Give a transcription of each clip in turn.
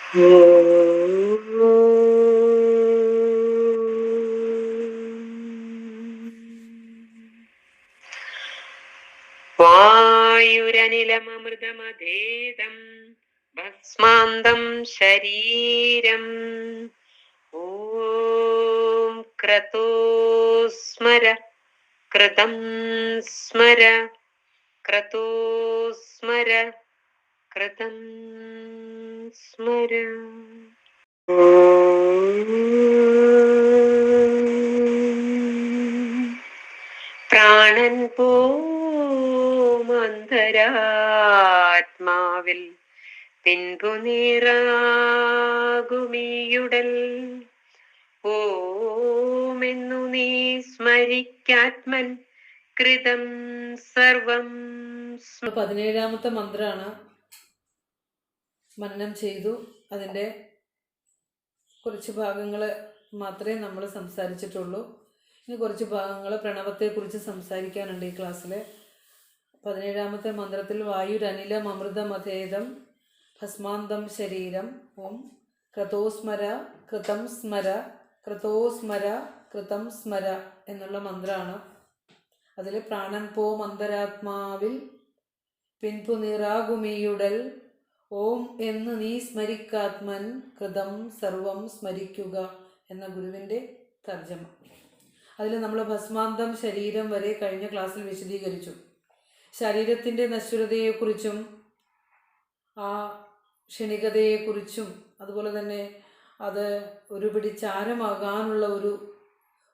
വായുരനിലമൃതമധേദം ഭസ്മാന്തം ശരീരം ഓം ക്രതോ സ്മര കൃതം സ്മര ക്രതോ സ്മര കൃതം സ്മര. പ്രാണൻ പോമന്തരാത്മാവിൽ പിൻപു നീറാകുമീയുടൽ ഓമെന്നു നീ സ്മരിക്കാത്മൻ കൃതം സർവം. 17ാമത്തെ മന്ത്രമാണ് മനനം ചെയ്തു. അതിൻ്റെ കുറച്ച് ഭാഗങ്ങൾ മാത്രമേ നമ്മൾ സംസാരിച്ചിട്ടുള്ളൂ. ഇനി കുറച്ച് ഭാഗങ്ങൾ പ്രണവത്തെക്കുറിച്ച് സംസാരിക്കാനുണ്ട് ഈ ക്ലാസ്സിൽ. 17ാമത്തെ മന്ത്രത്തിൽ വായുരനിലം അമൃതമധേദം ഭസ്മാന്തം ശരീരം ഓം ക്രതോസ്മര കൃതം സ്മര ക്രതോസ്മര കൃതം സ്മര എന്നുള്ള മന്ത്രമാണ്. അതിൽ പ്രാണൻ പോം അന്തരാത്മാവിൽ പിൻപു നിറാകുമീയുടൽ ഓം എന്ന് നീ സ്മരിക്കാത്മൻ കൃതം സർവം സ്മരിക്കുക എന്ന ഗുരുവിൻ്റെ തർജ്ജമ. അതിൽ നമ്മൾ ഭസ്മാന്തം ശരീരം വരെ കഴിഞ്ഞ ക്ലാസ്സിൽ വിശദീകരിച്ചു. ശരീരത്തിൻ്റെ നശ്വരതയെക്കുറിച്ചും ആ ക്ഷണികതയെക്കുറിച്ചും അതുപോലെ തന്നെ അത് ഒരു പിടി ചാരമാകാനുള്ള ഒരു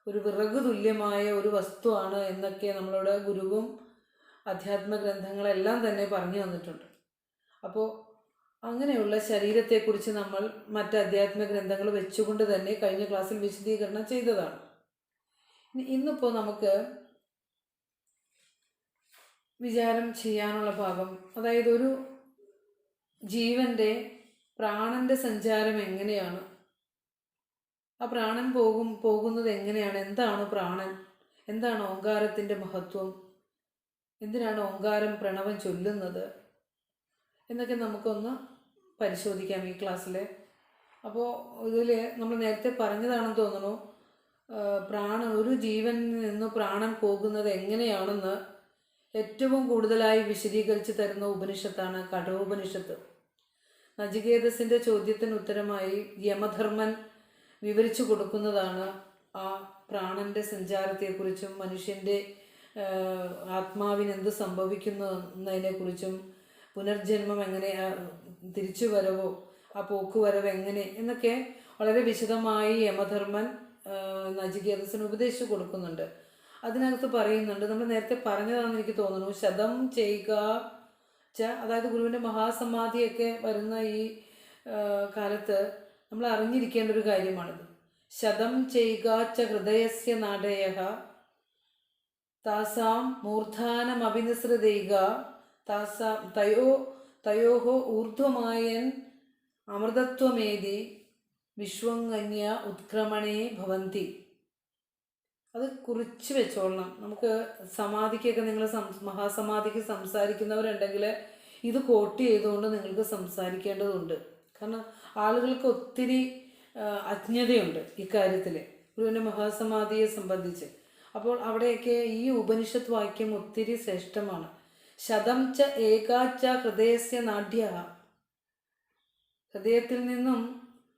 വിറകു തുല്യമായ ഒരു വസ്തുവാണ് എന്നൊക്കെ നമ്മളോട് ഗുരുവും അധ്യാത്മ ഗ്രന്ഥങ്ങളെല്ലാം തന്നെ പറഞ്ഞു തന്നിട്ടുണ്ട്. അപ്പോൾ അങ്ങനെയുള്ള ശരീരത്തെക്കുറിച്ച് നമ്മൾ മറ്റ് അധ്യാത്മ ഗ്രന്ഥങ്ങൾ വെച്ചുകൊണ്ട് തന്നെ കഴിഞ്ഞ ക്ലാസ്സിൽ വിശദീകരണം ചെയ്തതാണ്. ഇന്നിപ്പോൾ നമുക്ക് വിചാരം ചെയ്യാനുള്ള ഭാഗം, അതായത് ഒരു ജീവൻ്റെ പ്രാണൻ്റെ സഞ്ചാരം എങ്ങനെയാണ്, ആ പ്രാണൻ പോകുന്നത് എങ്ങനെയാണ്, എന്താണ് പ്രാണൻ, എന്താണ് ഓങ്കാരത്തിൻ്റെ മഹത്വം, എന്തിനാണ് ഓങ്കാരം പ്രണവം ചൊല്ലുന്നത് എന്നൊക്കെ നമുക്കൊന്ന് പരിശോധിക്കാം ഈ ക്ലാസ്സിൽ. അപ്പോൾ ഇതിൽ നമ്മൾ നേരത്തെ പറഞ്ഞതാണെന്ന് തോന്നുന്നു, ഒരു ജീവനിൽ നിന്ന് പ്രാണൻ പോകുന്നത് എങ്ങനെയാണെന്ന് ഏറ്റവും കൂടുതലായി വിശദീകരിച്ച് തരുന്ന ഉപനിഷത്താണ് കഠോപനിഷത്ത്. നചികേതസിൻ്റെ ചോദ്യത്തിന് ഉത്തരമായി യമധർമ്മൻ വിവരിച്ചു കൊടുക്കുന്നതാണ് ആ പ്രാണൻ്റെ സഞ്ചാരത്തെക്കുറിച്ചും മനുഷ്യൻ്റെ ആത്മാവിന് എന്ത് സംഭവിക്കുന്നു എന്നതിനെക്കുറിച്ചും പുനർജന്മം എങ്ങനെ, തിരിച്ചു വരവോ ആ പോക്കുവരവ് എങ്ങനെ എന്നൊക്കെ വളരെ വിശദമായി യമധർമ്മൻ നചികേതസിന് ഉപദേശിച്ചു കൊടുക്കുന്നുണ്ട്. അതിനകത്ത് പറയുന്നുണ്ട്, നമ്മൾ നേരത്തെ പറഞ്ഞതാണെന്ന് എനിക്ക് തോന്നുന്നു, ശതം ചെയ്യുക അതായത് ഗുരുവിൻ്റെ മഹാസമാധിയൊക്കെ വരുന്ന ഈ കാലത്ത് നമ്മൾ അറിഞ്ഞിരിക്കേണ്ട ഒരു കാര്യമാണിത്. ശതം ചെയ്യുക ഹൃദയസ്യ നാടയ താസാം മൂർധാനമഭിനിസൃതൈക താസാം തയോഹോ ഊർധ്വമായൻ അമൃതത്വമേതി വിശ്വങ്ങന്യ ഉത്ക്രമണേ ഭവന്തി. അത് കുറിച്ച് വെച്ചോളണം. നമുക്ക് സമാധിക്കൊക്കെ നിങ്ങൾ മഹാസമാധിക്ക് സംസാരിക്കുന്നവരുണ്ടെങ്കിൽ ഇത് കോട്ട് ചെയ്തുകൊണ്ട് നിങ്ങൾക്ക് സംസാരിക്കേണ്ടതുണ്ട്. കാരണം ആളുകൾക്ക് ഒത്തിരി അജ്ഞതയുണ്ട് ഇക്കാര്യത്തിൽ ഗുരുവിൻ്റെ മഹാസമാധിയെ സംബന്ധിച്ച്. അപ്പോൾ അവിടെയൊക്കെ ഈ ഉപനിഷത്ത് വാക്യം ഒത്തിരി ശ്രേഷ്ഠമാണ്. ശതം ച ഏകാച്ച ഹൃദയസ്യ നാഡ്യ, ഹൃദയത്തിൽ നിന്നും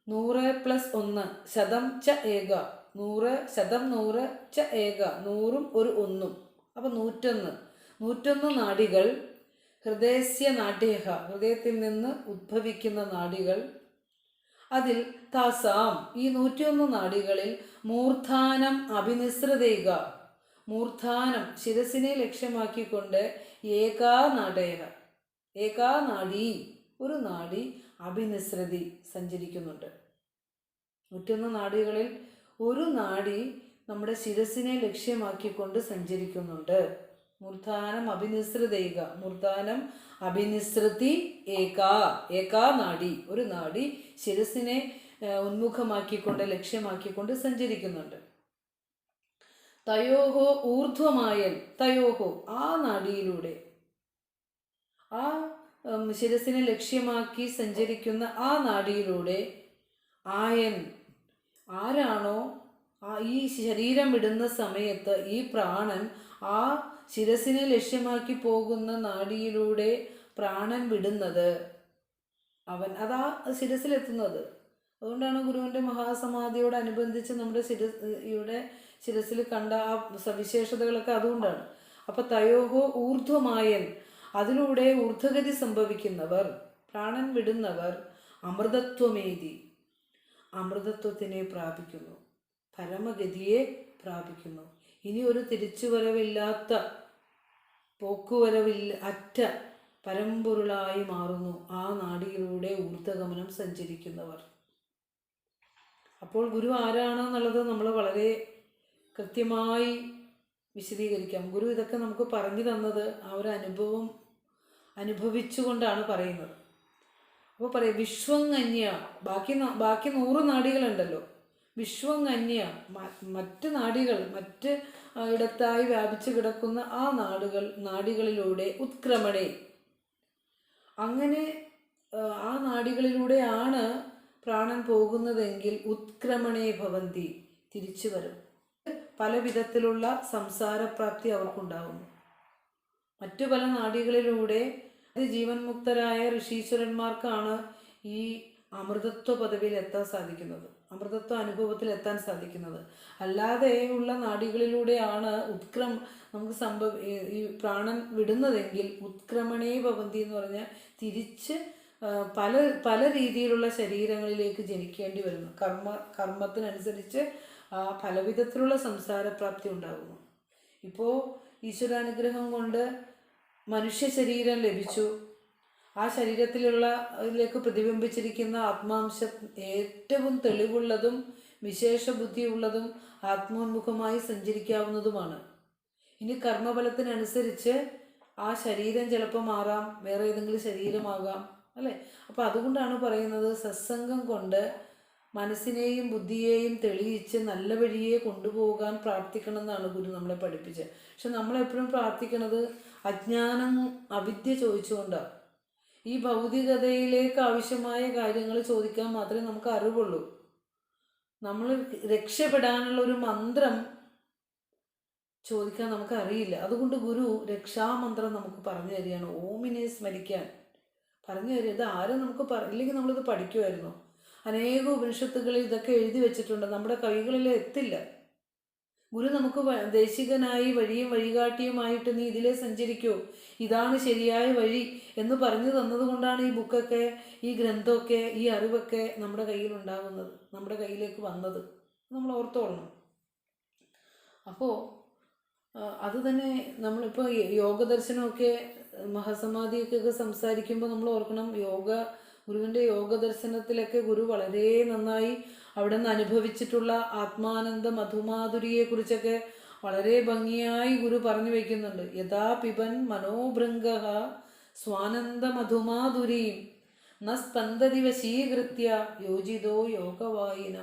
100+1, ശതം ച ഏക 100, ശതം 100 ച ഏക 100ഉം ഒരു 1ഉം, അപ്പോൾ 101 നാഡികൾ. ഹൃദയസ്യ നാഡ്യ, ഹൃദയത്തിൽ നിന്ന് ഉദ്ഭവിക്കുന്ന നാഡികൾ. അതിൽ താസാം, ഈ 101 നാഡികളിൽ മൂർധാനം അഭിനിസൃതൈക, മൂർധാനം ശിരസിനെ ലക്ഷ്യമാക്കിക്കൊണ്ട് ഏകാ നാഡി, ഒരു നാഡി അഭിനിസൃതി സഞ്ചരിക്കുന്നുണ്ട്. 101 നാഡികളിൽ ഒരു നാഡി നമ്മുടെ ശിരസിനെ ലക്ഷ്യമാക്കിക്കൊണ്ട് സഞ്ചരിക്കുന്നുണ്ട്. മൂർധാനം അഭിനിസൃതൈക, മൂർധാനം അഭിനിസൃതി ഏകാ നാഡി, ഒരു നാഡി ശിരസിനെ ഉന്മുഖമാക്കിക്കൊണ്ട് ലക്ഷ്യമാക്കിക്കൊണ്ട് സഞ്ചരിക്കുന്നുണ്ട്. തയോഹോ ഊർധ്വമായൻ, തയോഹോ ആ നാഡിയിലൂടെ, ആ ശിരസിനെ ലക്ഷ്യമാക്കി സഞ്ചരിക്കുന്ന ആ നാഡിയിലൂടെ ആയൻ ആരാണോ ഈ ശരീരം വിടുന്ന സമയത്ത് ഈ പ്രാണൻ ആ ശിരസിനെ ലക്ഷ്യമാക്കി പോകുന്ന നാഡിയിലൂടെ പ്രാണൻ വിടുന്നത്, അവൻ അതാ ശിരസിലെത്തുന്നത്. അതുകൊണ്ടാണ് ഗുരുവിൻ്റെ മഹാസമാധിയോടനുബന്ധിച്ച് നമ്മുടെ ശിരസിൽ കണ്ട ആ സവിശേഷതകളൊക്കെ അതുകൊണ്ടാണ്. അപ്പം തയോഹോ ഊർധ്വമായൻ, അതിലൂടെ ഊർധ്വഗതി സംഭവിക്കുന്നവർ, പ്രാണൻ വിടുന്നവർ അമൃതത്വമേതി, അമൃതത്വത്തിനെ പ്രാപിക്കുന്നു, പരമഗതിയെ പ്രാപിക്കുന്നു. ഇനി ഒരു തിരിച്ചുവരവില്ലാത്ത, അറ്റ പരമ്പൊരുളായി മാറുന്നു ആ നാഡിയിലൂടെ ഊർധ്വഗമനം സഞ്ചരിക്കുന്നവർ. അപ്പോൾ ഗുരു ആരാണെന്നുള്ളത് നമ്മൾ വളരെ കൃത്യമായി വിശദീകരിക്കാം. ഗുരു ഇതൊക്കെ നമുക്ക് പറഞ്ഞു തന്നത് ആ ഒരു അനുഭവിച്ചുകൊണ്ടാണ് പറയുന്നത്. അപ്പോൾ പറയാം വിശ്വങ്ങന്യ, ബാക്കി 100 നാഡികളുണ്ടല്ലോ, വിശ്വങ്ങന്യ മറ്റ് നാഡികൾ, മറ്റ് ഇടത്തായി വ്യാപിച്ചു കിടക്കുന്ന ആ നാഡികളിലൂടെ ഉത്ക്രമണേ, അങ്ങനെ ആ നാഡികളിലൂടെയാണ് പ്രാണൻ പോകുന്നതെങ്കിൽ ഉത്ക്രമണേ ഭവന്തി, തിരിച്ചു വരും. പല വിധത്തിലുള്ള സംസാരപ്രാപ്തി അവർക്കുണ്ടാകുന്നു. മറ്റു പല നാഡികളിലൂടെ ജീവൻ മുക്തരായ ഋഷീശ്വരന്മാർക്കാണ് ഈ അമൃതത്വ പദവിയിൽ എത്താൻ സാധിക്കുന്നത്, അമൃതത്വ അനുഭവത്തിൽ എത്താൻ സാധിക്കുന്നത്. അല്ലാതെ ഉള്ള നാഡികളിലൂടെയാണ് നമുക്ക് ഈ പ്രാണൻ വിടുന്നതെങ്കിൽ ഉത്ക്രമണേ ഭവന്തി എന്ന് പറഞ്ഞാൽ തിരിച്ച് പല രീതിയിലുള്ള ശരീരങ്ങളിലേക്ക് ജനിക്കേണ്ടി വരുന്നു. കർമ്മത്തിനനുസരിച്ച് പല വിധത്തിലുള്ള സംസാരപ്രാപ്തി ഉണ്ടാകുന്നു. ഇപ്പോൾ ഈശ്വരാനുഗ്രഹം കൊണ്ട് മനുഷ്യ ശരീരം ലഭിച്ചു. ആ ശരീരത്തിലേക്ക് പ്രതിബിംബിച്ചിരിക്കുന്ന ആത്മാംശം ഏറ്റവും തെളിവുള്ളതും വിശേഷ ബുദ്ധിയുള്ളതും ആത്മോന്മുഖമായി സഞ്ചരിക്കാവുന്നതുമാണ്. ഇനി കർമ്മഫലത്തിനനുസരിച്ച് ആ ശരീരം ചിലപ്പോൾ മാറാം, വേറെ ഏതെങ്കിലും ശരീരമാകാം, അല്ലേ? അപ്പോൾ അതുകൊണ്ടാണ് പറയുന്നത് സത്സംഗം കൊണ്ട് മനസ്സിനെയും ബുദ്ധിയെയും തെളിയിച്ച് നല്ല വഴിയെ കൊണ്ടുപോകാൻ പ്രാർത്ഥിക്കണം എന്നാണ് ഗുരു നമ്മളെ പഠിപ്പിച്ചത്. പക്ഷെ നമ്മളെപ്പോഴും പ്രാർത്ഥിക്കണത് അജ്ഞാനം, അവിദ്യ ചോദിച്ചുകൊണ്ടാണ്. ഈ ഭൗതികതയിലേക്ക് ആവശ്യമായ കാര്യങ്ങൾ ചോദിക്കാൻ മാത്രമേ നമുക്ക് അറിവുള്ളൂ. നമ്മൾ രക്ഷപ്പെടാനുള്ള ഒരു മന്ത്രം ചോദിക്കാൻ നമുക്ക് അറിയില്ല. അതുകൊണ്ട് ഗുരു രക്ഷാമന്ത്രം നമുക്ക് പറഞ്ഞു തരികയാണ്. ഓമിനെ സ്മരിക്കാൻ പറഞ്ഞു തരിക. ഇത് ആരും നമുക്ക് ഇല്ലെങ്കിൽ നമ്മളിത് പഠിക്കുമായിരുന്നു. അനേക ഉപനിഷത്തുകളിൽ ഇതൊക്കെ എഴുതി വെച്ചിട്ടുണ്ട്, നമ്മുടെ കൈകളിൽ എത്തില്ല. ഗുരു നമുക്ക് ദേശികനായി വഴിയും വഴികാട്ടിയുമായിട്ട് നീ ഇതിലെ സഞ്ചരിക്കൂ, ഇതാണ് ശരിയായ വഴി എന്ന് പറഞ്ഞു തന്നതുകൊണ്ടാണ് ഈ ബുക്കൊക്കെ, ഈ ഗ്രന്ഥമൊക്കെ, ഈ അറിവൊക്കെ നമ്മുടെ കയ്യിലുണ്ടാകുന്നത്, നമ്മുടെ കയ്യിലേക്ക് വന്നത്. നമ്മൾ ഓർത്തോളണം. അപ്പോൾ അത് തന്നെ നമ്മളിപ്പോൾ യോഗദർശനമൊക്കെ മഹാസമാധിയൊക്കെ സംസാരിക്കുമ്പോൾ നമ്മൾ ഓർക്കണം, ഗുരുവിൻ്റെ യോഗ ദർശനത്തിലൊക്കെ ഗുരു വളരെ നന്നായി അവിടെ നിന്ന് അനുഭവിച്ചിട്ടുള്ള ആത്മാനന്ദ മധുമാധുരിയെക്കുറിച്ചൊക്കെ വളരെ ഭംഗിയായി ഗുരു പറഞ്ഞു വയ്ക്കുന്നുണ്ട്. യഥാ പിബൻ മനോഭൃംഗ സ്വാനന്ദ മധുമാധുരീം ന സ്പന്ദതി വശീകൃത്യ യോജിതോ യോഗവായുന.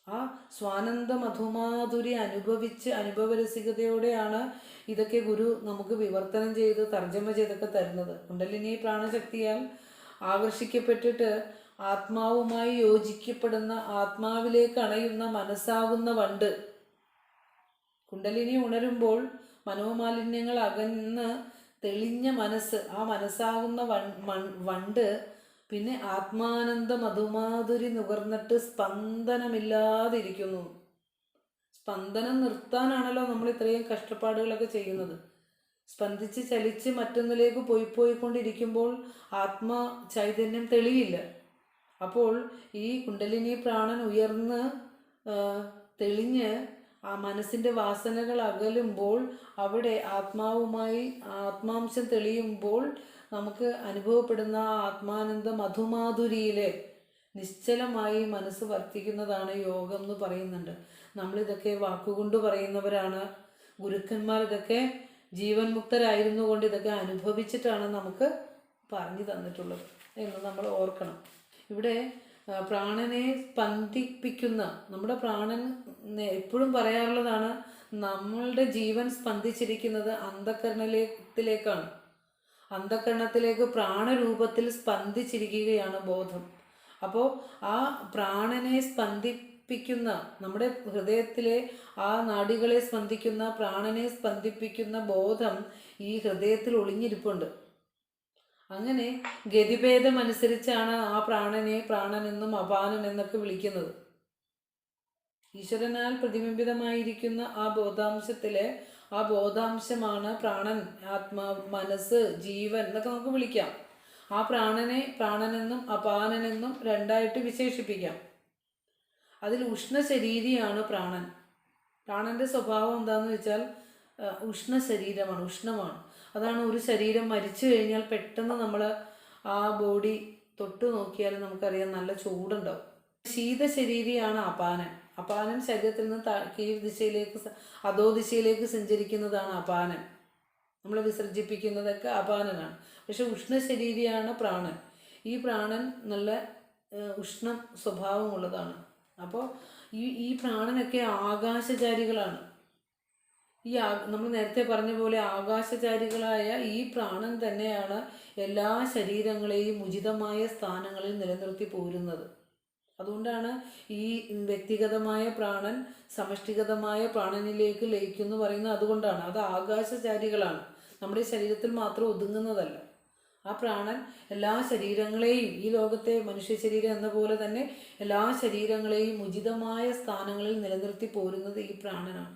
ആ സ്വാനന്ദ മധുമാധുരി അനുഭവിച്ച് അനുഭവരസികതയോടെയാണ് ഇതൊക്കെ ഗുരു നമുക്ക് വിവർത്തനം ചെയ്ത് തർജ്ജമ ചെയ്തൊക്കെ തരുന്നത്. കുണ്ടലിനി പ്രാണശക്തിയാൽ ആകർഷിക്കപ്പെട്ടിട്ട് ആത്മാവുമായി യോജിക്കപ്പെടുന്ന, ആത്മാവിലേക്ക് അണയുന്ന മനസ്സാകുന്ന വണ്ട്. കുണ്ടലിനി ഉണരുമ്പോൾ മനോമാലിന്യങ്ങൾ അകന്ന് തെളിഞ്ഞ മനസ്സ്, ആ മനസ്സാകുന്ന വണ്ട് പിന്നെ ആത്മാനന്ദ മധുമാധുരി നുകർന്നിട്ട് സ്പന്ദനമില്ലാതിരിക്കുന്നു. സ്പന്ദനം നിർത്താനാണല്ലോ നമ്മൾ ഇത്രയും കഷ്ടപ്പാടുകളൊക്കെ ചെയ്യുന്നത്. സ്പന്ദിച്ച് ചലിച്ച് മറ്റൊന്നിലേക്ക് പോയിക്കൊണ്ടിരിക്കുമ്പോൾ ആത്മാ ചൈതന്യം തെളിയില്ല. അപ്പോൾ ഈ കുണ്ടലിനി പ്രാണൻ ഉയർന്ന് തെളിഞ്ഞ് ആ മനസ്സിൻ്റെ വാസനകൾ അകലുമ്പോൾ, അവിടെ ആത്മാംശം തെളിയുമ്പോൾ നമുക്ക് അനുഭവപ്പെടുന്ന ആത്മാനന്ദ മധുമാധുരിയിലെ നിശ്ചലമായി മനസ്സ് വർത്തിക്കുന്നതാണ് യോഗം എന്ന് പറയുന്നുണ്ട്. നമ്മളിതൊക്കെ വാക്കുകൊണ്ട് പറയുന്നവരാണ്. ഗുരുക്കന്മാർ ഇതൊക്കെ ജീവൻ മുക്തരായിരുന്നു കൊണ്ട് ഇതൊക്കെ അനുഭവിച്ചിട്ടാണ് നമുക്ക് പറഞ്ഞു തന്നിട്ടുള്ളത് എന്ന് നമ്മൾ ഓർക്കണം. ഇവിടെ പ്രാണനെ സ്പന്ദിപ്പിക്കുന്ന, നമ്മുടെ പ്രാണൻ എപ്പോഴും പറയാറുള്ളതാണ്, നമ്മളുടെ ജീവൻ സ്പന്ദിച്ചിരിക്കുന്നത് അന്ധകരണത്തിലേക്കാണ്. അന്ധകരണത്തിലേക്ക് പ്രാണരൂപത്തിൽ സ്പന്ദിച്ചിരിക്കുകയാണ് ബോധം. അപ്പോൾ ആ പ്രാണനെ സ്പന്ദിപ്പിക്കുന്ന, നമ്മുടെ ഹൃദയത്തിലെ ആ നാഡികളെ സ്പന്ദിക്കുന്ന, പ്രാണനെ സ്പന്ദിപ്പിക്കുന്ന ബോധം ഈ ഹൃദയത്തിൽ ഒളിഞ്ഞിരിപ്പുണ്ട്. അങ്ങനെ ഗതിഭേദമനുസരിച്ചാണ് ആ പ്രാണനെ പ്രാണനെന്നും അപാനൻ എന്നൊക്കെ വിളിക്കുന്നത്. ഈശ്വരനാൽ പ്രതിബിംബിതമായിരിക്കുന്ന ആ ബോധാംശത്തിലെ ആ ബോധാംശമാണ് പ്രാണൻ, ആത്മാ, മനസ്സ്, ജീവൻ എന്നൊക്കെ നമുക്ക് വിളിക്കാം. ആ പ്രാണനെ പ്രാണനെന്നും അപാനനെന്നും രണ്ടായിട്ട് വിശേഷിപ്പിക്കാം. അതിൽ ഉഷ്ണശരീരിയാണ് പ്രാണൻ. പ്രാണന്റെ സ്വഭാവം എന്താണെന്ന് വെച്ചാൽ ഉഷ്ണശരീരമാണ്, ഉഷ്ണമാണ്. അതാണ് ഒരു ശരീരം മരിച്ചു കഴിഞ്ഞാൽ പെട്ടെന്ന് നമ്മൾ ആ ബോഡി തൊട്ട് നോക്കിയാൽ നമുക്കറിയാം നല്ല ചൂടുണ്ടാവും. ശീതശരീരിയാണ് അപാനൻ. അപാനൻ ശരീരത്തിൽ നിന്ന് കീഴ് ദിശയിലേക്ക്, അധോ ദിശയിലേക്ക് സഞ്ചരിക്കുന്നതാണ് അപാനൻ. നമ്മൾ വിസർജിപ്പിക്കുന്നതൊക്കെ അപാനനാണ്. പക്ഷെ ഉഷ്ണശരീരിയാണ് പ്രാണൻ. ഈ പ്രാണൻ നല്ല ഉഷ്ണ സ്വഭാവമുള്ളതാണ്. അപ്പോൾ ഈ പ്രാണനൊക്കെ ആകാശചാരികളാണ്. നമ്മൾ നേരത്തെ പറഞ്ഞ പോലെ ആകാശചാരികളായ ഈ പ്രാണൻ തന്നെയാണ് എല്ലാ ശരീരങ്ങളെയും ഉചിതമായ സ്ഥാനങ്ങളിൽ നിലനിർത്തി പോരുന്നത്. അതുകൊണ്ടാണ് ഈ വ്യക്തിഗതമായ പ്രാണൻ സമഷ്ടിഗതമായ പ്രാണനിലേക്ക് ലയിക്കുന്നു പറയുന്നത്. അതുകൊണ്ടാണ്. അത് ആകാശചാരികളാണ്, നമ്മുടെ ശരീരത്തിൽ മാത്രം ഒതുങ്ങുന്നതല്ല. ആ പ്രാണൻ എല്ലാ ശരീരങ്ങളെയും, ഈ ലോകത്തെ മനുഷ്യ ശരീരം എന്ന പോലെ തന്നെ എല്ലാ ശരീരങ്ങളെയും ഉചിതമായ സ്ഥാനങ്ങളിൽ നിലനിർത്തി പോരുന്നത് ഈ പ്രാണനാണ്.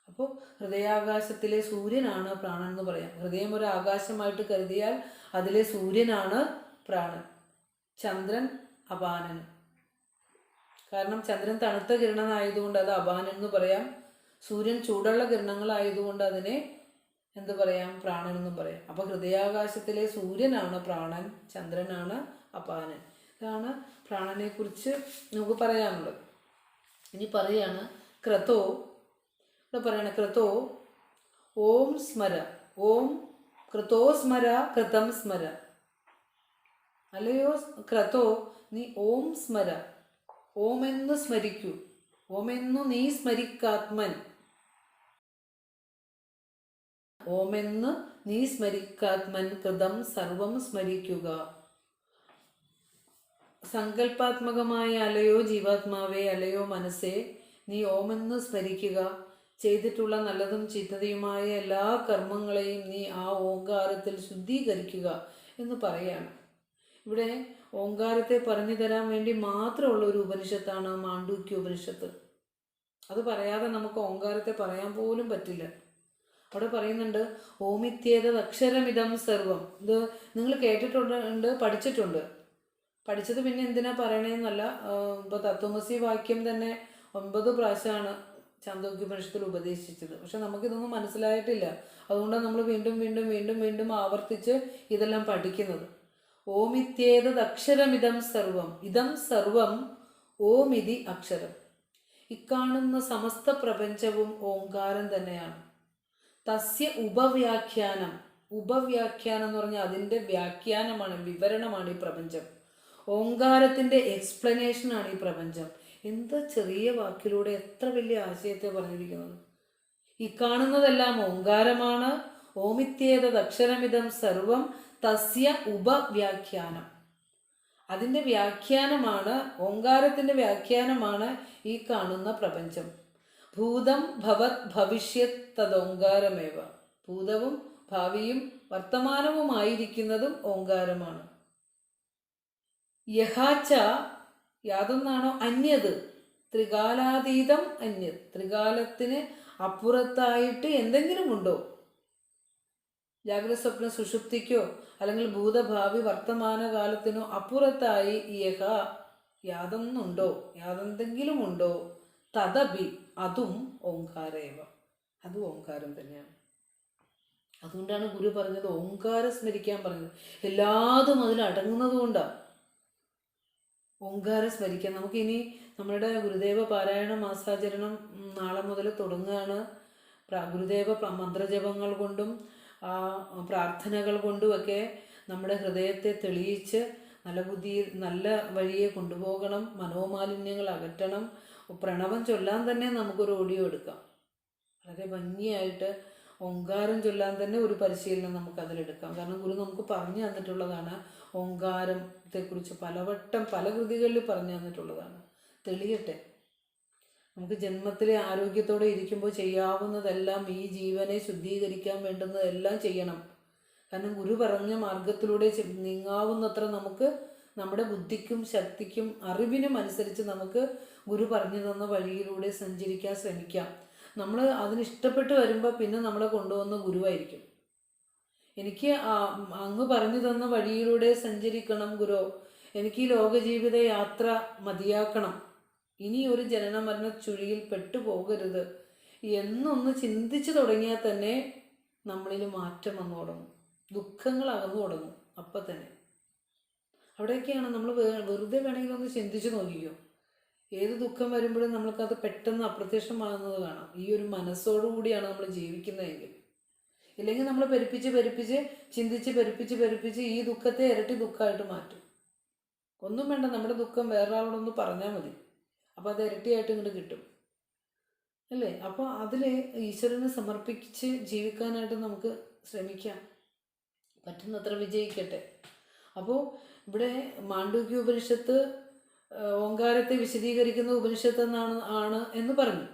അപ്പോൾ ഹൃദയാകാശത്തിലെ സൂര്യനാണ് പ്രാണൻ എന്ന് പറയാം. ഹൃദയം ഒരു ആകാശമായിട്ട് കരുതിയാൽ അതിലെ സൂര്യനാണ് പ്രാണൻ. ചന്ദ്രൻ അപാനൻ. കാരണം ചന്ദ്രൻ തണുത്ത കിരണമായതുകൊണ്ട് അത് അപാനൻ എന്ന് പറയാം. സൂര്യൻ ചൂടുള്ള കിരണങ്ങളായതുകൊണ്ട് അതിനെ എന്ത് പറയാം? പ്രാണൻ എന്നും പറയാം. അപ്പോൾ ഹൃദയാകാശത്തിലെ സൂര്യനാണ് പ്രാണൻ, ചന്ദ്രനാണ് അപാനൻ. ഇതാണ് പ്രാണനെക്കുറിച്ച് നമുക്ക് പറയാനുള്ളത്. ഇനി പറയാണ് ക്രതോ. ഇവിടെ പറയണ ക്രതോ ഓം സ്മര. ഓം ക്രതോ സ്മര കൃതം സ്മര. അല്ലയോ ക്രതോ, നീ ഓം സ്മര, ഓമെന്ന് സ്മരിക്കൂ. ഓമെന്നു നീ സ്മരിക്കാത്മൻ. ഓമെന്ന് നീ സ്മരിക്കാത്മൻ കൃതം സർവം സ്മരിക്കുക. സങ്കല്പാത്മകമായ അലയോ ജീവാത്മാവേ, അലയോ മനസ്സേ, നീ ഓമെന്ന് സ്മരിക്കുക. ചെയ്തിട്ടുള്ള നല്ലതും ചീത്തതയുമായ എല്ലാ കർമ്മങ്ങളെയും നീ ആ ഓങ്കാരത്തിൽ ശുദ്ധീകരിക്കുക എന്ന് പറയാണ്. ഇവിടെ ഓങ്കാരത്തെ പറഞ്ഞു തരാൻ വേണ്ടി മാത്രമുള്ള ഒരു ഉപനിഷത്താണ് മാണ്ഡൂക്യ ഉപനിഷത്ത്. അത് പറയാതെ നമുക്ക് ഓങ്കാരത്തെ പറയാൻ പോലും പറ്റില്ല. അവിടെ പറയുന്നുണ്ട് ഓമിത്യേതത് അക്ഷരമിതം സർവം. ഇത് നിങ്ങൾ കേട്ടിട്ടുണ്ട്, പഠിച്ചിട്ടുണ്ട്. പഠിച്ചത് പിന്നെ എന്തിനാ പറയണേന്നല്ല. ഇപ്പോൾ തത്വമസി വാക്യം തന്നെ 9 പ്രാവശ്യമാണ് ചാന്തോക്യോപനിഷത്തിൽ ഉപദേശിച്ചത്. പക്ഷെ നമുക്കിതൊന്നും മനസ്സിലായിട്ടില്ല. അതുകൊണ്ടാണ് നമ്മൾ വീണ്ടും വീണ്ടും വീണ്ടും വീണ്ടും ആവർത്തിച്ച് ഇതെല്ലാം പഠിക്കുന്നത്. ഓമിത്യേതത് അക്ഷരമിതം സർവം. ഇതം സർവം ഓമിതി അക്ഷരം. ഇക്കാണുന്ന സമസ്ത പ്രപഞ്ചവും ഓങ്കാരം തന്നെയാണ്. തസ്യ ഉപവ്യാഖ്യാനം. ഉപവ്യാഖ്യാനം എന്ന് പറഞ്ഞാൽ അതിൻ്റെ വ്യാഖ്യാനമാണ്, വിവരണമാണ് ഈ പ്രപഞ്ചം. ഓങ്കാരത്തിൻ്റെ എക്സ്പ്ലനേഷനാണ് ഈ പ്രപഞ്ചം. എന്ത് ചെറിയ വാക്കിലൂടെ എത്ര വലിയ ആശയത്തെ പറഞ്ഞിരിക്കുന്നത്. ഈ കാണുന്നതെല്ലാം ഓങ്കാരമാണ്. ഓമിത്യേതത് അക്ഷരമിതം സർവം തസ്യ ഉപവ്യാഖ്യാനം. അതിൻ്റെ വ്യാഖ്യാനമാണ്, ഓങ്കാരത്തിൻ്റെ വ്യാഖ്യാനമാണ് ഈ കാണുന്ന പ്രപഞ്ചം. ഭൂതം ഭവത് ഭവിഷ്യത് തദോങ്കാരമേവ. ഭൂതവും ഭാവിയും വർത്തമാനവുമായിരിക്കുന്നതും ഓങ്കാരമാണ്. യഹാച്ച, യാതൊന്നാണോ അന്യത്, ത്രികാലാതീതം അന്യത്. ത്രികാലത്തിന് അപ്പുറത്തായിട്ട് എന്തെങ്കിലും ഉണ്ടോ? ജാഗ്രത സ്വപ്ന സുഷുപ്തിക്കോ അല്ലെങ്കിൽ ഭൂതഭാവി വർത്തമാന കാലത്തിനോ അപ്പുറത്തായി യഹ യാതൊന്നുണ്ടോ, യാതെന്തെങ്കിലും ഉണ്ടോ? തദപി, അതും ഓങ്കാരേവ. അതും ഓങ്കാരം തന്നെയാണ്. അതുകൊണ്ടാണ് ഗുരു പറഞ്ഞത് ഓങ്കാരം സ്മരിക്കാൻ പറഞ്ഞത്. എല്ലാതും അതിൽ അടങ്ങുന്നത് കൊണ്ടാണ് ഓങ്കാരം സ്മരിക്കാൻ. നമുക്കിനി നമ്മളുടെ ഗുരുദേവ പാരായണ മാസാചരണം നാളെ മുതൽ തുടങ്ങുകയാണ്. ഗുരുദേവ മന്ത്രജപങ്ങൾ കൊണ്ടും പ്രാർത്ഥനകൾ കൊണ്ടുമൊക്കെ നമ്മുടെ ഹൃദയത്തെ തെളിയിച്ച് നല്ല ബുദ്ധിയിൽ നല്ല വഴിയെ കൊണ്ടുപോകണം. മനോമാലിന്യങ്ങൾ അകറ്റണം. പ്രണവം ചൊല്ലാൻ തന്നെ നമുക്കൊരു ഓഡിയോ എടുക്കാം. വളരെ ഭംഗിയായിട്ട് ഓങ്കാരം ചൊല്ലാൻ തന്നെ ഒരു പരിശീലനം നമുക്ക് അതിലെടുക്കാം. കാരണം ഗുരു നമുക്ക് പറഞ്ഞു തന്നിട്ടുള്ളതാണ്. ഓങ്കാരത്തെക്കുറിച്ച് പലവട്ടം പല കൃതികളിൽ പറഞ്ഞു തന്നിട്ടുള്ളതാണ്. തെളിയട്ടെ. നമുക്ക് ജന്മത്തിലെ ആരോഗ്യത്തോടെ ഇരിക്കുമ്പോൾ ചെയ്യാവുന്നതെല്ലാം, ഈ ജീവനെ ശുദ്ധീകരിക്കാൻ വേണ്ടുന്നതെല്ലാം ചെയ്യണം. കാരണം ഗുരു പറഞ്ഞ മാർഗത്തിലൂടെ നീങ്ങാവുന്നത്ര നമുക്ക് നമ്മുടെ ബുദ്ധിക്കും ശക്തിക്കും അറിവിനും അനുസരിച്ച് നമുക്ക് ഗുരു പറഞ്ഞു തന്ന വഴിയിലൂടെ സഞ്ചരിക്കാൻ ശ്രമിക്കാം. നമ്മൾ അതിനിഷ്ടപ്പെട്ട് വരുമ്പോൾ പിന്നെ നമ്മളെ കൊണ്ടുവന്ന ഗുരുവായിരിക്കും. എനിക്ക് അങ്ങ് പറഞ്ഞു തന്ന വഴിയിലൂടെ സഞ്ചരിക്കണം ഗുരു, എനിക്ക് ഈ ലോകജീവിത യാത്ര മതിയാക്കണം, ഇനി ഒരു ജനന മരണ ചുഴിയിൽ പെട്ടുപോകരുത് എന്നൊന്ന് ചിന്തിച്ചു തുടങ്ങിയാൽ തന്നെ നമ്മളിൽ മാറ്റം വന്നു തുടങ്ങും, ദുഃഖങ്ങൾ അകന്നു തുടങ്ങും. അപ്പം തന്നെ അവിടെയൊക്കെയാണ് നമ്മൾ വെറുതെ വേണമെങ്കിൽ ഒന്ന് ചിന്തിച്ചു നോക്കിക്കോ. ഏത് ദുഃഖം വരുമ്പോഴും നമ്മൾക്കത് പെട്ടെന്ന് അപ്രത്യക്ഷമാകുന്നത് കാണാം. ഈ ഒരു മനസ്സോടുകൂടിയാണ് നമ്മൾ ജീവിക്കുന്നതെങ്കിൽ. ഇല്ലെങ്കിൽ നമ്മൾ പെരുപ്പിച്ച് ചിന്തിച്ച് ഈ ദുഃഖത്തെ ഇരട്ടി ദുഃഖമായിട്ട് മാറ്റും. ഒന്നും വേണ്ട, നമ്മുടെ ദുഃഖം വേറൊരാളോടൊന്ന് പറഞ്ഞാൽ മതി, അപ്പോൾ അത് ഇരട്ടിയായിട്ട് ഇങ്ങോട്ട് കിട്ടും അല്ലേ. അപ്പോൾ അതിൽ ഈശ്വരനെ സമർപ്പിച്ച് ജീവിക്കാനായിട്ട് നമുക്ക് ശ്രമിക്കാം. പറ്റുന്നത്ര വിജയിക്കട്ടെ. അപ്പോൾ ഇവിടെ മാണ്ഡൂക്യ ഉപനിഷത്ത് ഓങ്കാരത്തെ വിശദീകരിക്കുന്ന ഉപനിഷത്ത് ആണ് എന്ന് പറഞ്ഞു.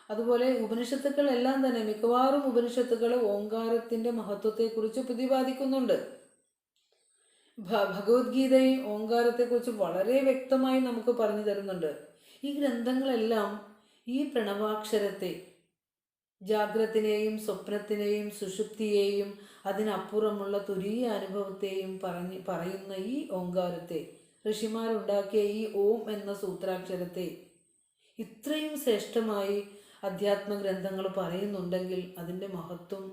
അതുപോലെ ഉപനിഷത്തുക്കളെല്ലാം തന്നെ, മിക്കവാറും ഉപനിഷത്തുക്കൾ ഓങ്കാരത്തിൻ്റെ മഹത്വത്തെക്കുറിച്ച് പ്രതിപാദിക്കുന്നുണ്ട്. ഭഗവത്ഗീതയും ഓങ്കാരത്തെക്കുറിച്ച് വളരെ വ്യക്തമായി നമുക്ക് പറഞ്ഞു തരുന്നുണ്ട്. ഈ ഗ്രന്ഥങ്ങളെല്ലാം ഈ പ്രണവാക്ഷരത്തെ, ജാഗ്രത്തിനെയും സ്വപ്നത്തിനെയും സുഷുപ്തിയെയും അതിനപ്പുറമുള്ള തുരീയ അനുഭവത്തെയും പറയുന്ന ഈ ഓങ്കാരത്തെ, ഋഷിമാരുണ്ടാക്കിയ ഈ ഓം എന്ന സൂത്രാക്ഷരത്തെ ഇത്രയും ശ്രേഷ്ഠമായി അധ്യാത്മഗ്രന്ഥങ്ങൾ പറയുന്നുണ്ടെങ്കിൽ അതിൻ്റെ മഹത്വം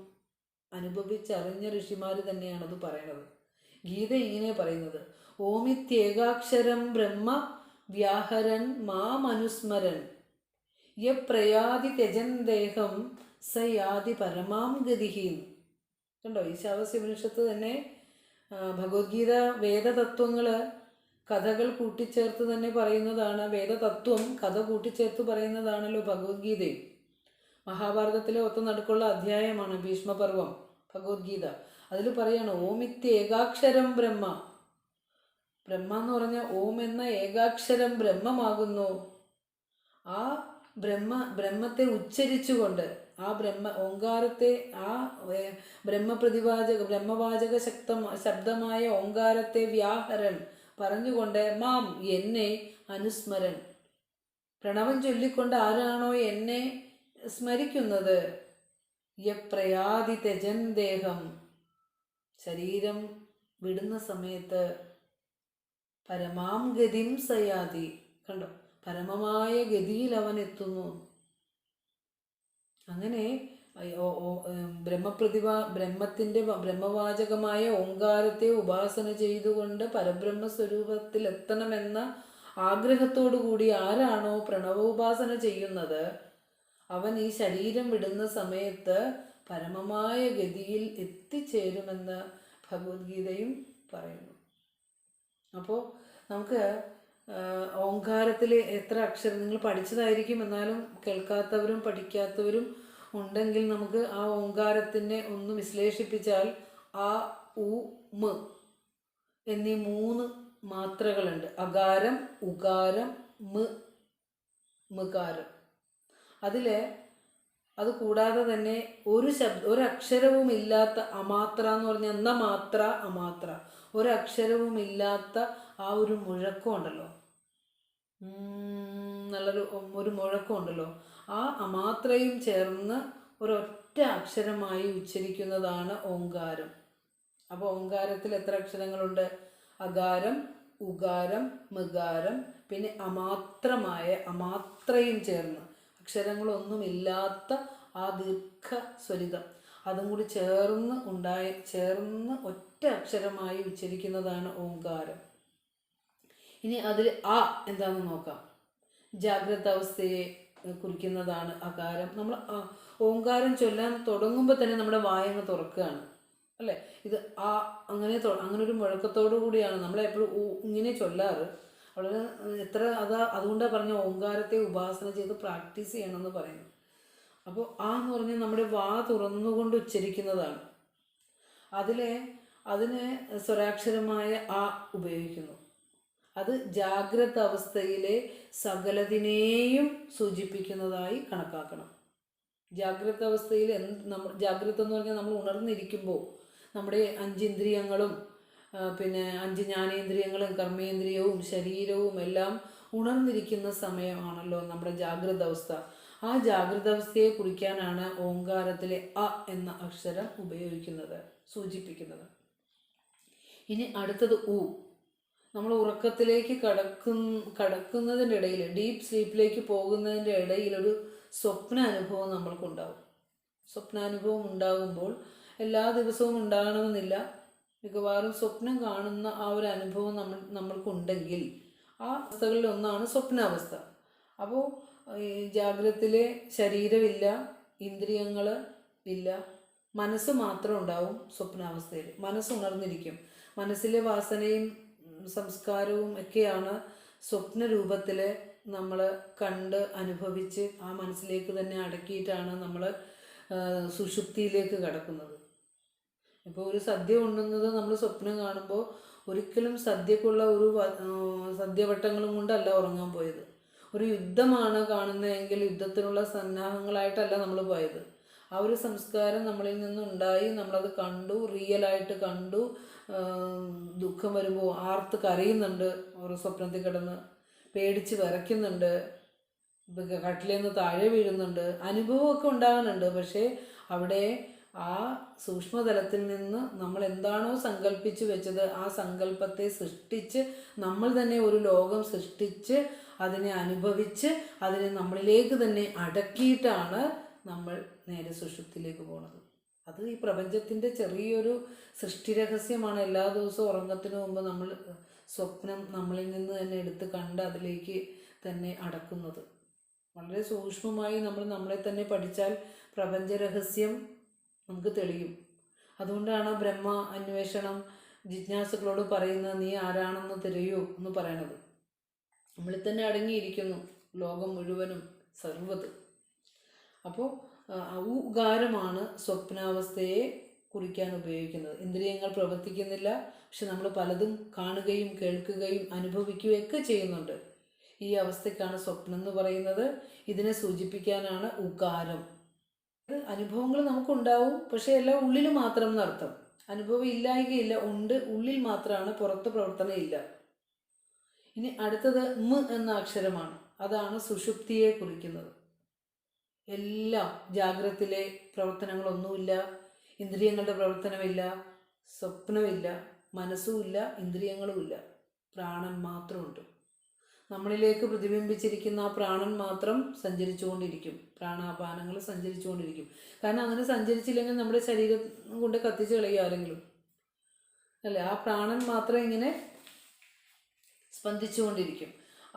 അനുഭവിച്ചറിഞ്ഞ ഋഷിമാർ തന്നെയാണത് പറയണത്. ഗീത ഇങ്ങനെ പറയുന്നത്: ഓമിത്യേകാക്ഷരം ബ്രഹ്മ വ്യാഹരൻ മാമനുസ്മരൻ യപ്രയാതി ത്യജൻ ദേഹം സ യാതി പരമാം ഗതിഹീൻ. കണ്ടോ, ഈശാവാസ്യോപനിഷത്ത് തന്നെ ഭഗവത്ഗീത വേദതത്വങ്ങൾ കഥകൾ കൂട്ടിച്ചേർത്ത് തന്നെ പറയുന്നതാണ്. വേദതത്വം കഥ കൂട്ടിച്ചേർത്ത് പറയുന്നതാണല്ലോ ഭഗവത്ഗീതയും. മഹാഭാരതത്തിലെ ഒത്ത നടുക്കുള്ള അധ്യായമാണ് ഭീഷ്മപർവം ഭഗവത്ഗീത. അതിൽ പറയാണ് ഓമിത്യേകാക്ഷരം ബ്രഹ്മ. ബ്രഹ്മ എന്ന് പറഞ്ഞാൽ ഓം എന്ന ഏകാക്ഷരം ബ്രഹ്മമാകുന്നു. ആ ബ്രഹ്മത്തെ ഉച്ചരിച്ചുകൊണ്ട്, ആ ഓങ്കാരത്തെ, ആ ബ്രഹ്മവാചക ശബ്ദമായ ഓങ്കാരത്തെ വ്യാഹരൻ പറഞ്ഞുകൊണ്ട് മാം എന്നെ അനുസ്മരൻ, പ്രണവം ചൊല്ലിക്കൊണ്ട് ആരാണോ എന്നെ സ്മരിക്കുന്നത്, യപ്രയാതി ത്യജൻ ദേഹം, ശരീരം വിടുന്ന സമയത്ത് പരമാം ഗതിം സയാതി. കണ്ടോ, പരമമായ ഗതിയിൽ അവൻ എത്തുന്നു. അങ്ങനെ ബ്രഹ്മത്തിൻ്റെ ബ്രഹ്മവാചകമായ ഓങ്കാരത്തെ ഉപാസന ചെയ്തുകൊണ്ട് പരബ്രഹ്മസ്വരൂപത്തിൽ എത്തണമെന്ന ആഗ്രഹത്തോടു കൂടി ആരാണോ പ്രണവോപാസന ചെയ്യുന്നത്, അവൻ ഈ ശരീരം വിടുന്ന സമയത്ത് പരമമായ ഗതിയിൽ എത്തിച്ചേരുമെന്ന് ഭഗവത്ഗീതയും പറയുന്നു. അപ്പോൾ നമുക്ക് ഓങ്കാരത്തിൽ എത്ര അക്ഷരം നിങ്ങൾ പഠിച്ചതായിരിക്കും, എന്നാലും കേൾക്കാത്തവരും പഠിക്കാത്തവരും ഉണ്ടെങ്കിൽ നമുക്ക് ആ ഓങ്കാരത്തിനെ ഒന്ന് വിശ്ലേഷിപ്പിച്ചാൽ ആ ഉ മ എന്നീ 3 മാത്രകളുണ്ട്. അകാരം, ഉകാരം, മകാരം. അത് കൂടാതെ തന്നെ ഒരക്ഷരവും ഇല്ലാത്ത അമാത്ര എന്ന് പറഞ്ഞാൽ ന മാത്ര അമാത്ര, ഒരക്ഷരവും ഇല്ലാത്ത ആ ഒരു മുഴക്കമുണ്ടല്ലോ, ഒരു മുഴക്കമുണ്ടല്ലോ, ആ അമാത്രയും ചേർന്ന് ഒരൊറ്റ അക്ഷരമായി ഉച്ചരിക്കുന്നതാണ് ഓങ്കാരം. അപ്പോൾ ഓങ്കാരത്തിൽ എത്ര അക്ഷരങ്ങളുണ്ട്? അകാരം, ഉകാരം, മകാരം, പിന്നെ അമാത്രയും ചേർന്ന്, അക്ഷരങ്ങളൊന്നുമില്ലാത്ത ആ ദീർഘസ്വരിതം, അതും കൂടി ചേർന്ന് ഒറ്റ അക്ഷരമായി ഉച്ചരിക്കുന്നതാണ് ഓങ്കാരം. ഇനി അതിൽ ആ എന്താണെന്ന് നോക്കാം. ജാഗ്രത അവസ്ഥയെ കുറിക്കുന്നതാണ് അകാരം. നമ്മൾ ഓങ്കാരം ചൊല്ലാൻ തുടങ്ങുമ്പോൾ തന്നെ നമ്മുടെ വായങ്ങ് തുറക്കുകയാണ് അല്ലേ. ഇത് ആ അങ്ങനെ ഒരു മുഴക്കത്തോടു കൂടിയാണ് നമ്മളെപ്പോഴും ഇങ്ങനെ ചൊല്ലാറ്. വളരെ അതുകൊണ്ടാണ് പറഞ്ഞ ഓങ്കാരത്തെ ഉപാസന ചെയ്ത് പ്രാക്ടീസ് ചെയ്യണമെന്ന് പറയുന്നു. അപ്പോൾ ആ എന്ന് പറഞ്ഞാൽ നമ്മുടെ വാ തുറന്നുകൊണ്ട് ഉച്ചരിക്കുന്നതാണ്. അതിന് സ്വരാക്ഷരമായ ആ ഉപയോഗിക്കുന്നു. അത് ജാഗ്രത അവസ്ഥയിലെ സകലതിനെയും സൂചിപ്പിക്കുന്നതായി കണക്കാക്കണം. ജാഗ്രത അവസ്ഥയിൽ ജാഗ്രത എന്ന് പറഞ്ഞാൽ നമ്മൾ ഉണർന്നിരിക്കുമ്പോൾ നമ്മുടെ 5 ഇന്ദ്രിയങ്ങളും പിന്നെ 5 ജ്ഞാനേന്ദ്രിയങ്ങളും കർമ്മേന്ദ്രിയവും ശരീരവും എല്ലാം ഉണർന്നിരിക്കുന്ന സമയമാണല്ലോ നമ്മുടെ ജാഗ്രത അവസ്ഥ. ആ ജാഗ്രത അവസ്ഥയെ കുറിക്കാനാണ് ഓങ്കാരത്തിലെ അ എന്ന അക്ഷരം ഉപയോഗിക്കുന്നത്, സൂചിപ്പിക്കുന്നത്. ഇനി അടുത്തത് ഉ. നമ്മൾ ഉറക്കത്തിലേക്ക് കടക്കുന്നതിൻ്റെ ഇടയിൽ, ഡീപ്പ് സ്ലീപ്പിലേക്ക് പോകുന്നതിൻ്റെ ഇടയിൽ ഒരു സ്വപ്നാനുഭവം നമ്മൾക്കുണ്ടാവും. സ്വപ്നാനുഭവം ഉണ്ടാകുമ്പോൾ എല്ലാ ദിവസവും ഉണ്ടാകണമെന്നില്ല, മിക്കവാറും സ്വപ്നം കാണുന്ന ആ ഒരു അനുഭവം നമ്മൾക്കുണ്ടെങ്കിൽ ആ അവസ്ഥകളിൽ ഒന്നാണ് സ്വപ്നാവസ്ഥ. അപ്പോൾ ഈ ജാഗ്രതത്തിലെ ശരീരമില്ല, ഇന്ദ്രിയങ്ങൾ ഇല്ല, മനസ്സ് മാത്രം ഉണ്ടാവും. സ്വപ്നാവസ്ഥയിൽ മനസ്സ് ഉണർന്നിരിക്കും. മനസ്സിലെ വാസനയും സംസ്കാരവും ഒക്കെയാണ് സ്വപ്നരൂപത്തിൽ നമ്മൾ കണ്ട് അനുഭവിച്ച് ആ മനസ്സിലേക്ക് തന്നെ അടക്കിയിട്ടാണ് നമ്മൾ സുഷുപ്തിയിലേക്ക് കടക്കുന്നത്. ഇപ്പോൾ ഒരു സദ്യ ഉണ്ണുന്നത് നമ്മൾ സ്വപ്നം കാണുമ്പോൾ ഒരിക്കലും സദ്യക്കുള്ള ഒരു സദ്യവട്ടങ്ങളും കൊണ്ടല്ല ഉറങ്ങാൻ പോയത്. ഒരു യുദ്ധമാണ് കാണുന്നതെങ്കിൽ യുദ്ധത്തിനുള്ള സന്നാഹങ്ങളായിട്ടല്ല നമ്മൾ പോയത്. ആ ഒരു സംസ്കാരം നമ്മളിൽ നിന്നുണ്ടായി, നമ്മളത് കണ്ടു, റിയലായിട്ട് കണ്ടു. ദുഃഖം വരുമ്പോൾ ആർത്ത് കരയുന്നുണ്ട്, ഓരോ സ്വപ്നത്തിൽ കിടന്ന് പേടിച്ച് വിറയ്ക്കുന്നുണ്ട്, കട്ടിലിൽ നിന്ന് താഴെ വീഴുന്നുണ്ട്, അനുഭവമൊക്കെ ഉണ്ടാകുന്നുണ്ട്. പക്ഷേ അവിടെ ആ സൂക്ഷ്മതലത്തിൽ നിന്ന് നമ്മൾ എന്താണോ സങ്കല്പിച്ച് വെച്ചത് ആ സങ്കല്പത്തെ സൃഷ്ടിച്ച് നമ്മൾ തന്നെ ഒരു ലോകം സൃഷ്ടിച്ച് അതിനെ അനുഭവിച്ച് അതിനെ നമ്മളിലേക്ക് തന്നെ അടക്കിയിട്ടാണ് നമ്മൾ നേരെ സുഷുപ്തിയിലേക്ക് പോകുന്നത്. അത് ഈ പ്രപഞ്ചത്തിൻ്റെ ചെറിയൊരു സൃഷ്ടിരഹസ്യമാണ്. എല്ലാ ദിവസവും ഉറങ്ങത്തിന് മുമ്പ് നമ്മൾ സ്വപ്നം നമ്മളിൽ നിന്ന് തന്നെ എടുത്ത് കണ്ട് അതിലേക്ക് തന്നെ അടക്കുന്നത്. വളരെ സൂക്ഷ്മമായി നമ്മളെ തന്നെ പഠിച്ചാൽ പ്രപഞ്ചരഹസ്യം നമുക്ക് തെളിയും. അതുകൊണ്ടാണ് ബ്രഹ്മ അന്വേഷണം ജിജ്ഞാസുക്കളോട് പറയുന്നത്, നീ ആരാണെന്ന് തിരയൂ എന്ന് പറയണത്. നമ്മളിൽ തന്നെ അടങ്ങിയിരിക്കുന്നു ലോകം മുഴുവനും, സർവ്വത്. അപ്പോൾ ഉകാരമാണ് സ്വപ്നാവസ്ഥയെ കുറിക്കാൻ ഉപയോഗിക്കുന്നത്. ഇന്ദ്രിയങ്ങൾ പ്രവർത്തിക്കുന്നില്ല, പക്ഷെ നമ്മൾ പലതും കാണുകയും കേൾക്കുകയും അനുഭവിക്കുകയൊക്കെ ചെയ്യുന്നുണ്ട്. ഈ അവസ്ഥയ്ക്കാണ് സ്വപ്നം എന്ന് പറയുന്നത്. ഇതിനെ സൂചിപ്പിക്കാനാണ് ഉകാരം. അനുഭവങ്ങൾ നമുക്കുണ്ടാവും, പക്ഷെ എല്ലാം ഉള്ളിൽ മാത്രം എന്നർത്ഥം. അനുഭവം ഇല്ലായ്കയില്ല, ഉണ്ട്, ഉള്ളിൽ മാത്രമാണ്, പുറത്ത് പ്രവർത്തനം ഇല്ല. ഇനി അടുത്തത് മ എന്ന അക്ഷരമാണ്. അതാണ് സുഷുപ്തിയെ കുറിക്കുന്നത്. എല്ലാം ജാഗ്രതത്തിലെ പ്രവർത്തനങ്ങളൊന്നുമില്ല, ഇന്ദ്രിയങ്ങളുടെ പ്രവർത്തനമില്ല, സ്വപ്നമില്ല, മനസ്സുമില്ല, ഇന്ദ്രിയങ്ങളുമില്ല, പ്രാണൻ മാത്രമുണ്ട്. നമ്മളിലേക്ക് പ്രതിബിംബിച്ചിരിക്കുന്ന ആ പ്രാണൻ മാത്രം സഞ്ചരിച്ചുകൊണ്ടിരിക്കും, പ്രാണാപാനങ്ങൾ സഞ്ചരിച്ചുകൊണ്ടിരിക്കും. കാരണം അങ്ങനെ സഞ്ചരിച്ചില്ലെങ്കിൽ നമ്മുടെ ശരീരം കൊണ്ട് കത്തിച്ച് കളയുക ആരെങ്കിലും അല്ലേ. ആ പ്രാണൻ മാത്രം ഇങ്ങനെ സ്പന്ദിച്ചുകൊണ്ടിരിക്കും.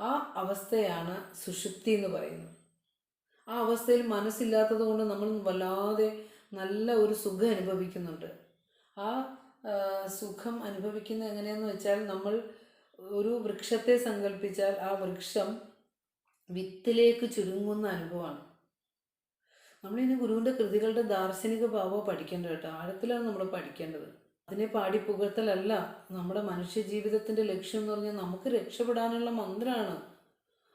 ആ അവസ്ഥയാണ് സുഷുപ്തി എന്ന് പറയുന്നത്. ആ അവസ്ഥയിൽ മനസ്സില്ലാത്തത് കൊണ്ട് നമ്മൾ വല്ലാതെ നല്ല ഒരു സുഖം അനുഭവിക്കുന്നുണ്ട്. ആ സുഖം അനുഭവിക്കുന്നത് എങ്ങനെയെന്ന് വെച്ചാൽ, നമ്മൾ ഒരു വൃക്ഷത്തെ സങ്കല്പിച്ചാൽ ആ വൃക്ഷം വിത്തിലേക്ക് ചുരുങ്ങുന്ന അനുഭവമാണ്. നമ്മളിനി ഗുരുവിൻ്റെ കൃതികളുടെ ദാർശനിക ഭാവം പഠിക്കേണ്ടത് കേട്ടോ, ആഴത്തിലാണ് നമ്മൾ പഠിക്കേണ്ടത്. അതിനെ പാടി പുകഴ്ത്തലല്ല നമ്മുടെ മനുഷ്യ ജീവിതത്തിൻ്റെ ലക്ഷ്യം എന്ന് പറഞ്ഞാൽ നമുക്ക് രക്ഷപ്പെടാനുള്ള മന്ത്രമാണ്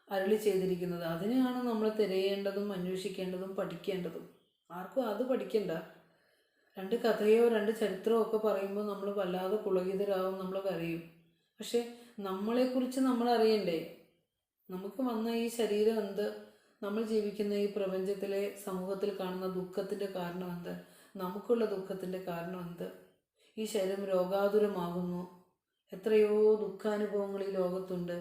അരുളി ചെയ്തിരിക്കുന്നത്. അതിനെയാണ് നമ്മൾ തിരയേണ്ടതും അന്വേഷിക്കേണ്ടതും പഠിക്കേണ്ടതും. ആർക്കും അത് പഠിക്കണ്ട. 2 കഥയോ 2 ചരിത്രമോ ഒക്കെ പറയുമ്പോൾ നമ്മൾ വല്ലാതെ പുളകിതരാകും, നമ്മൾ കരയും. പക്ഷെ നമ്മളെക്കുറിച്ച് നമ്മൾ അറിയണ്ടേ? നമുക്ക് വന്ന ഈ ശരീരം എന്ത്, നമ്മൾ ജീവിക്കുന്ന ഈ പ്രപഞ്ചത്തിലെ സമൂഹത്തിൽ കാണുന്ന ദുഃഖത്തിൻ്റെ കാരണം എന്ത്, നമുക്കുള്ള ദുഃഖത്തിൻ്റെ കാരണം എന്ത്, ഈ ശരീരം രോഗാതുരമാകുന്നു, എത്രയോ ദുഃഖാനുഭവങ്ങൾ ഈ ലോകത്തുണ്ട്.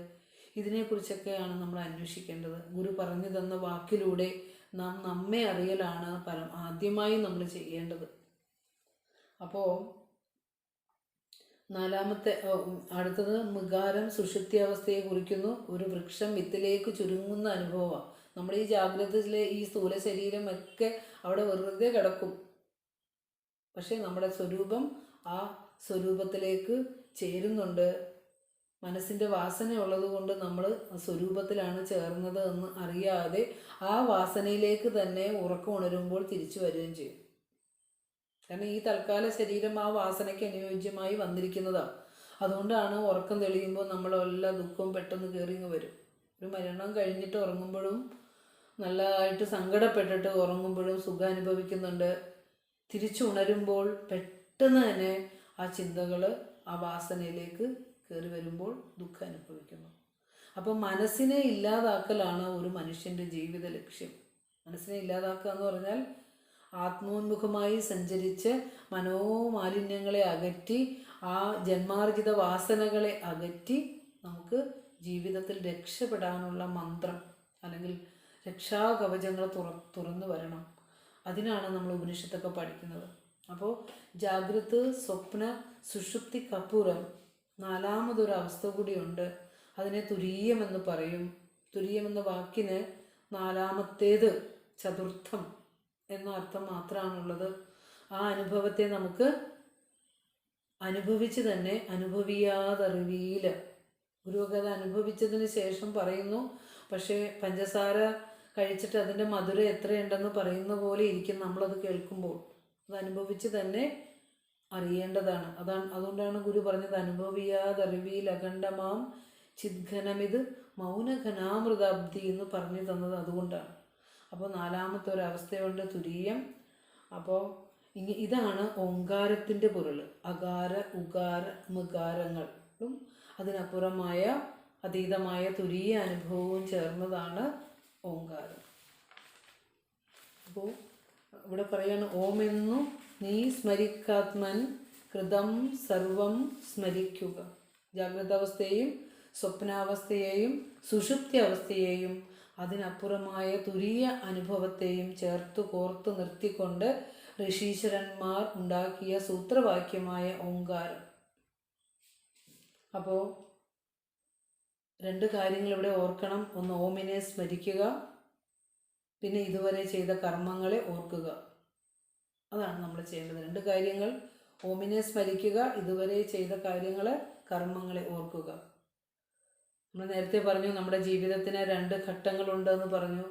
ഇതിനെക്കുറിച്ചൊക്കെയാണ് നമ്മൾ അന്വേഷിക്കേണ്ടത്. ഗുരു പറഞ്ഞു തന്ന വാക്കിലൂടെ നാം നമ്മെ അറിയലാണ് ആദ്യമായി നമ്മൾ ചെയ്യേണ്ടത്. അപ്പോൾ അടുത്തത് മൃഗാരം സുഷുപ്തി അവസ്ഥയെ കുറിക്കുന്നു. ഒരു വൃക്ഷം വിത്തിലേക്ക് ചുരുങ്ങുന്ന അനുഭവമാണ്. നമ്മുടെ ഈ ജാഗ്രതയിലെ ഈ സ്ഥൂല ശരീരം ഒക്കെ അവിടെ വെറുതെ കിടക്കും, പക്ഷെ നമ്മുടെ സ്വരൂപം ആ സ്വരൂപത്തിലേക്ക് ചേരുന്നുണ്ട്. മനസ്സിൻ്റെ വാസന ഉള്ളത് കൊണ്ട് നമ്മൾ സ്വരൂപത്തിലാണ് ചേർന്നത് എന്ന് അറിയാതെ ആ വാസനയിലേക്ക് തന്നെ ഉറക്കം ഉണരുമ്പോൾ തിരിച്ചു വരികയും ചെയ്യും. കാരണം ഈ തൽക്കാല ശരീരം ആ വാസനയ്ക്ക് അനുയോജ്യമായി വന്നിരിക്കുന്നതാണ്. അതുകൊണ്ടാണ് ഉറക്കം തെളിയുമ്പോൾ നമ്മളെല്ലാ ദുഃഖവും പെട്ടെന്ന് കയറിങ്ങ് വരും. ഒരു മരണം കഴിഞ്ഞിട്ട് ഉറങ്ങുമ്പോഴും നല്ലതായിട്ട് സങ്കടപ്പെട്ടിട്ട് ഉറങ്ങുമ്പോഴും സുഖം അനുഭവിക്കുന്നുണ്ട്. തിരിച്ചുണരുമ്പോൾ പെട്ടെന്ന് തന്നെ ആ ചിന്തകൾ ആ വാസനയിലേക്ക് കയറി വരുമ്പോൾ ദുഃഖം അനുഭവിക്കുന്നു. അപ്പം മനസ്സിനെ ഇല്ലാതാക്കലാണ് ഒരു മനുഷ്യൻ്റെ ജീവിത ലക്ഷ്യം. മനസ്സിനെ ഇല്ലാതാക്കുക എന്ന് പറഞ്ഞാൽ ആത്മോന്മുഖമായി സഞ്ചരിച്ച് മനോമാലിന്യങ്ങളെ അകറ്റി ആ ജന്മാർജിത വാസനകളെ അകറ്റി നമുക്ക് ജീവിതത്തിൽ രക്ഷപ്പെടാനുള്ള മന്ത്രം അല്ലെങ്കിൽ രക്ഷാകവചങ്ങൾ തുറന്നു വരണം. അതിനാണ് നമ്മൾ ഉപനിഷത്തൊക്കെ പഠിക്കുന്നത്. അപ്പോൾ ജാഗ്രത്, സ്വപ്ന, സുഷുപ്തിക്കപ്പുറം നാലാമതൊരു അവസ്ഥ കൂടിയുണ്ട്. അതിനെ തുരീയമെന്ന് പറയും. തുരീയമെന്ന വാക്കിന് നാലാമത്തേത്, ചതുർത്ഥം എന്ന അർത്ഥം മാത്രമാണുള്ളത്. ആ അനുഭവത്തെ നമുക്ക് അനുഭവിച്ച് തന്നെ അനുഭവിയാതറിവിയില്ല. ഗുരുവൊക്കെ അത് അനുഭവിച്ചതിന് ശേഷം പറയുന്നു. പക്ഷേ പഞ്ചസാര കഴിച്ചിട്ട് അതിൻ്റെ മധുരം എത്രയുണ്ടെന്ന് പറയുന്ന പോലെ ഇരിക്കും നമ്മളത് കേൾക്കുമ്പോൾ. അത് അനുഭവിച്ച് തന്നെ അറിയേണ്ടതാണ്. അതുകൊണ്ടാണ് ഗുരു പറഞ്ഞത് അനുഭവിയാതറിവിയിൽ അഖണ്ഡമാം ചിദ്ഘനമിത് മൗനഘനാമൃതാബ്ദി എന്ന് പറഞ്ഞു തന്നത് അതുകൊണ്ടാണ്. അപ്പോൾ നാലാമത്തെ ഒരവസ്ഥയുണ്ട് തുരീയം. അപ്പോൾ ഇതാണ് ഓങ്കാരത്തിൻ്റെ പൊരുൾ. അകാര, ഉകാര, മകാരങ്ങളും അതിനപ്പുറമായ അതീതമായ തുരീയ അനുഭവവും ചേർന്നതാണ് ഓങ്കാരം. അപ്പോൾ ഇവിടെ പറയാണ്, ഓമെന്നു നീ സ്മരിക്കാത്മൻ കൃതം സർവം സ്മരിക്കുക. ജാഗ്രത അവസ്ഥയെയും സ്വപ്നാവസ്ഥയെയും സുഷുപ്തി അവസ്ഥയെയും അതിനപ്പുറമായ തുരീയ അനുഭവത്തെയും ചേർത്ത് കോർത്ത് നിർത്തിക്കൊണ്ട് ഋഷീശ്വരന്മാർ ഉണ്ടാക്കിയ സൂത്രവാക്യമായ ഓങ്കാരം. അപ്പോൾ രണ്ട് കാര്യങ്ങൾ ഇവിടെ ഓർക്കണം. ഒന്ന് ഓമിനെ സ്മരിക്കുക, പിന്നെ ഇതുവരെ ചെയ്ത കർമ്മങ്ങളെ ഓർക്കുക. അതാണ് നമ്മൾ ചെയ്യേണ്ടത്. രണ്ട് കാര്യങ്ങൾ, ഓമിനെ സ്മരിക്കുക, ഇതുവരെ ചെയ്ത കാര്യങ്ങളെ കർമ്മങ്ങളെ ഓർക്കുക. നമ്മൾ നേരത്തെ പറഞ്ഞു നമ്മുടെ ജീവിതത്തിന് രണ്ട് ഘട്ടങ്ങളുണ്ടെന്ന് പറഞ്ഞു.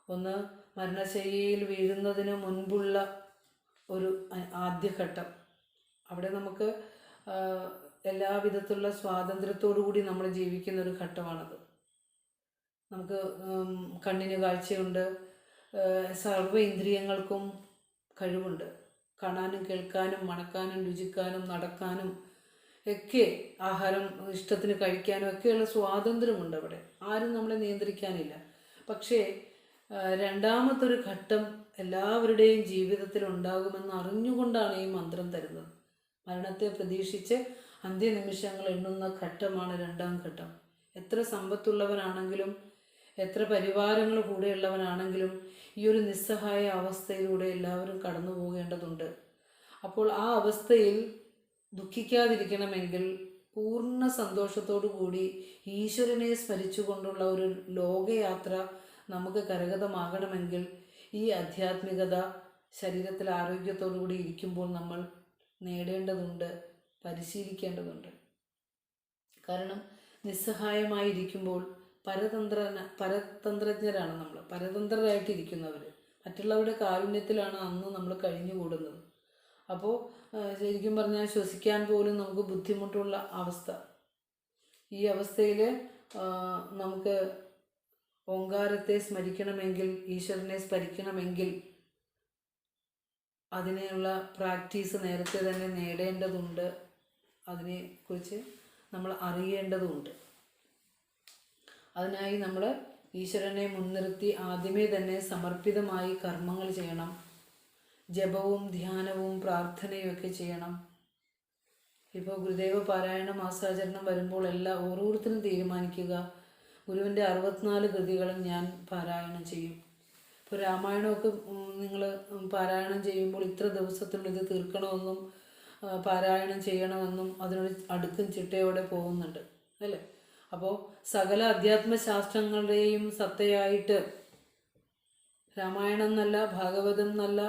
ഒന്ന് മരണശയ്യയിൽ വീഴുന്നതിന് മുൻപുള്ള ഒരു ആദ്യഘട്ടം. അവിടെ നമുക്ക് എല്ലാവിധത്തിലുള്ള സ്വാതന്ത്ര്യത്തോടു കൂടി നമ്മൾ ജീവിക്കുന്ന ഒരു ഘട്ടമാണത്. നമുക്ക് കണ്ണിന് കാഴ്ചയുണ്ട്, സർവ്വ ഇന്ദ്രിയങ്ങൾക്കും കഴിവുണ്ട്. കാണാനും കേൾക്കാനും മണക്കാനും രുചിക്കാനും നടക്കാനും ഒക്കെ, ആഹാരം ഇഷ്ടത്തിന് കഴിക്കാനും ഒക്കെയുള്ള സ്വാതന്ത്ര്യമുണ്ട്. അവിടെ ആരും നമ്മളെ നിയന്ത്രിക്കാനില്ല. പക്ഷേ രണ്ടാമത്തൊരു ഘട്ടം എല്ലാവരുടെയും ജീവിതത്തിൽ ഉണ്ടാകുമെന്ന് അറിഞ്ഞുകൊണ്ടാണ് ഈ മന്ത്രം തരുന്നത്. മരണത്തെ പ്രതീക്ഷിച്ച് അന്ത്യനിമിഷങ്ങൾ എണ്ണുന്ന ഘട്ടമാണ് രണ്ടാം ഘട്ടം. എത്ര സമ്പത്തുള്ളവനാണെങ്കിലും എത്ര പരിവാരങ്ങൾ കൂടെയുള്ളവനാണെങ്കിലും ഈ ഒരു നിസ്സഹായ അവസ്ഥയിലൂടെ എല്ലാവരും കടന്നു പോകേണ്ടതുണ്ട്. അപ്പോൾ ആ അവസ്ഥയിൽ ദുഃഖിക്കാതിരിക്കണമെങ്കിൽ പൂർണ്ണ സന്തോഷത്തോടു കൂടി ഈശ്വരനെ സ്മരിച്ചുകൊണ്ടുള്ള ഒരു ലോകയാത്ര നമുക്ക് കരഗതമാകണമെങ്കിൽ ഈ ആധ്യാത്മികത ശരീരത്തിൽ ആരോഗ്യത്തോടു കൂടി ഇരിക്കുമ്പോൾ നമ്മൾ നേടേണ്ടതുണ്ട്, പരിശീലിക്കേണ്ടതുണ്ട്. കാരണം നിസ്സഹായമായിരിക്കുമ്പോൾ പരതന്ത്രജ്ഞരാണ് നമ്മൾ, പരതന്ത്രരായിട്ടിരിക്കുന്നവർ. മറ്റുള്ളവരുടെ കാരുണ്യത്തിലാണ് അന്ന് നമ്മൾ കഴിഞ്ഞുകൂടുന്നത്. അപ്പോൾ ശരിക്കും പറഞ്ഞാൽ ശ്വസിക്കാൻ പോലും നമുക്ക് ബുദ്ധിമുട്ടുള്ള അവസ്ഥ. ഈ അവസ്ഥയിൽ നമുക്ക് ഓങ്കാരത്തെ സ്മരിക്കണമെങ്കിൽ, ഈശ്വരനെ സ്മരിക്കണമെങ്കിൽ അതിനുള്ള പ്രാക്ടീസ് നേരത്തെ തന്നെ നേടേണ്ടതുണ്ട്. അതിനെക്കുറിച്ച് നമ്മൾ അറിയേണ്ടതുമുണ്ട്. അതിനായി നമ്മൾ ഈശ്വരനെ മുൻനിർത്തി ആദ്യമേ തന്നെ സമർപ്പിതമായി കർമ്മങ്ങൾ ചെയ്യണം. ജപവും ധ്യാനവും പ്രാർത്ഥനയും ഒക്കെ ചെയ്യണം. ഇപ്പോൾ ഗുരുദേവ പാരായണ മാസാചരണം വരുമ്പോൾ ഓരോരുത്തരും തീരുമാനിക്കുക, ഗുരുവിൻ്റെ 64 കൃതികളും ഞാൻ പാരായണം ചെയ്യും. ഇപ്പോൾ രാമായണമൊക്കെ നിങ്ങൾ പാരായണം ചെയ്യുമ്പോൾ ഇത്ര ദിവസത്തിനുള്ളിൽ ഇത് തീർക്കണമെന്നും പാരായണം ചെയ്യണമെന്നും അതിനൊരു അടുക്കും ചിട്ടയോടെ പോകുന്നുണ്ട് അല്ലേ. അപ്പോൾ സകല അധ്യാത്മശാസ്ത്രങ്ങളുടെയും സത്തയായിട്ട് രാമായണം എന്നല്ല, ഭാഗവതം എന്നല്ല,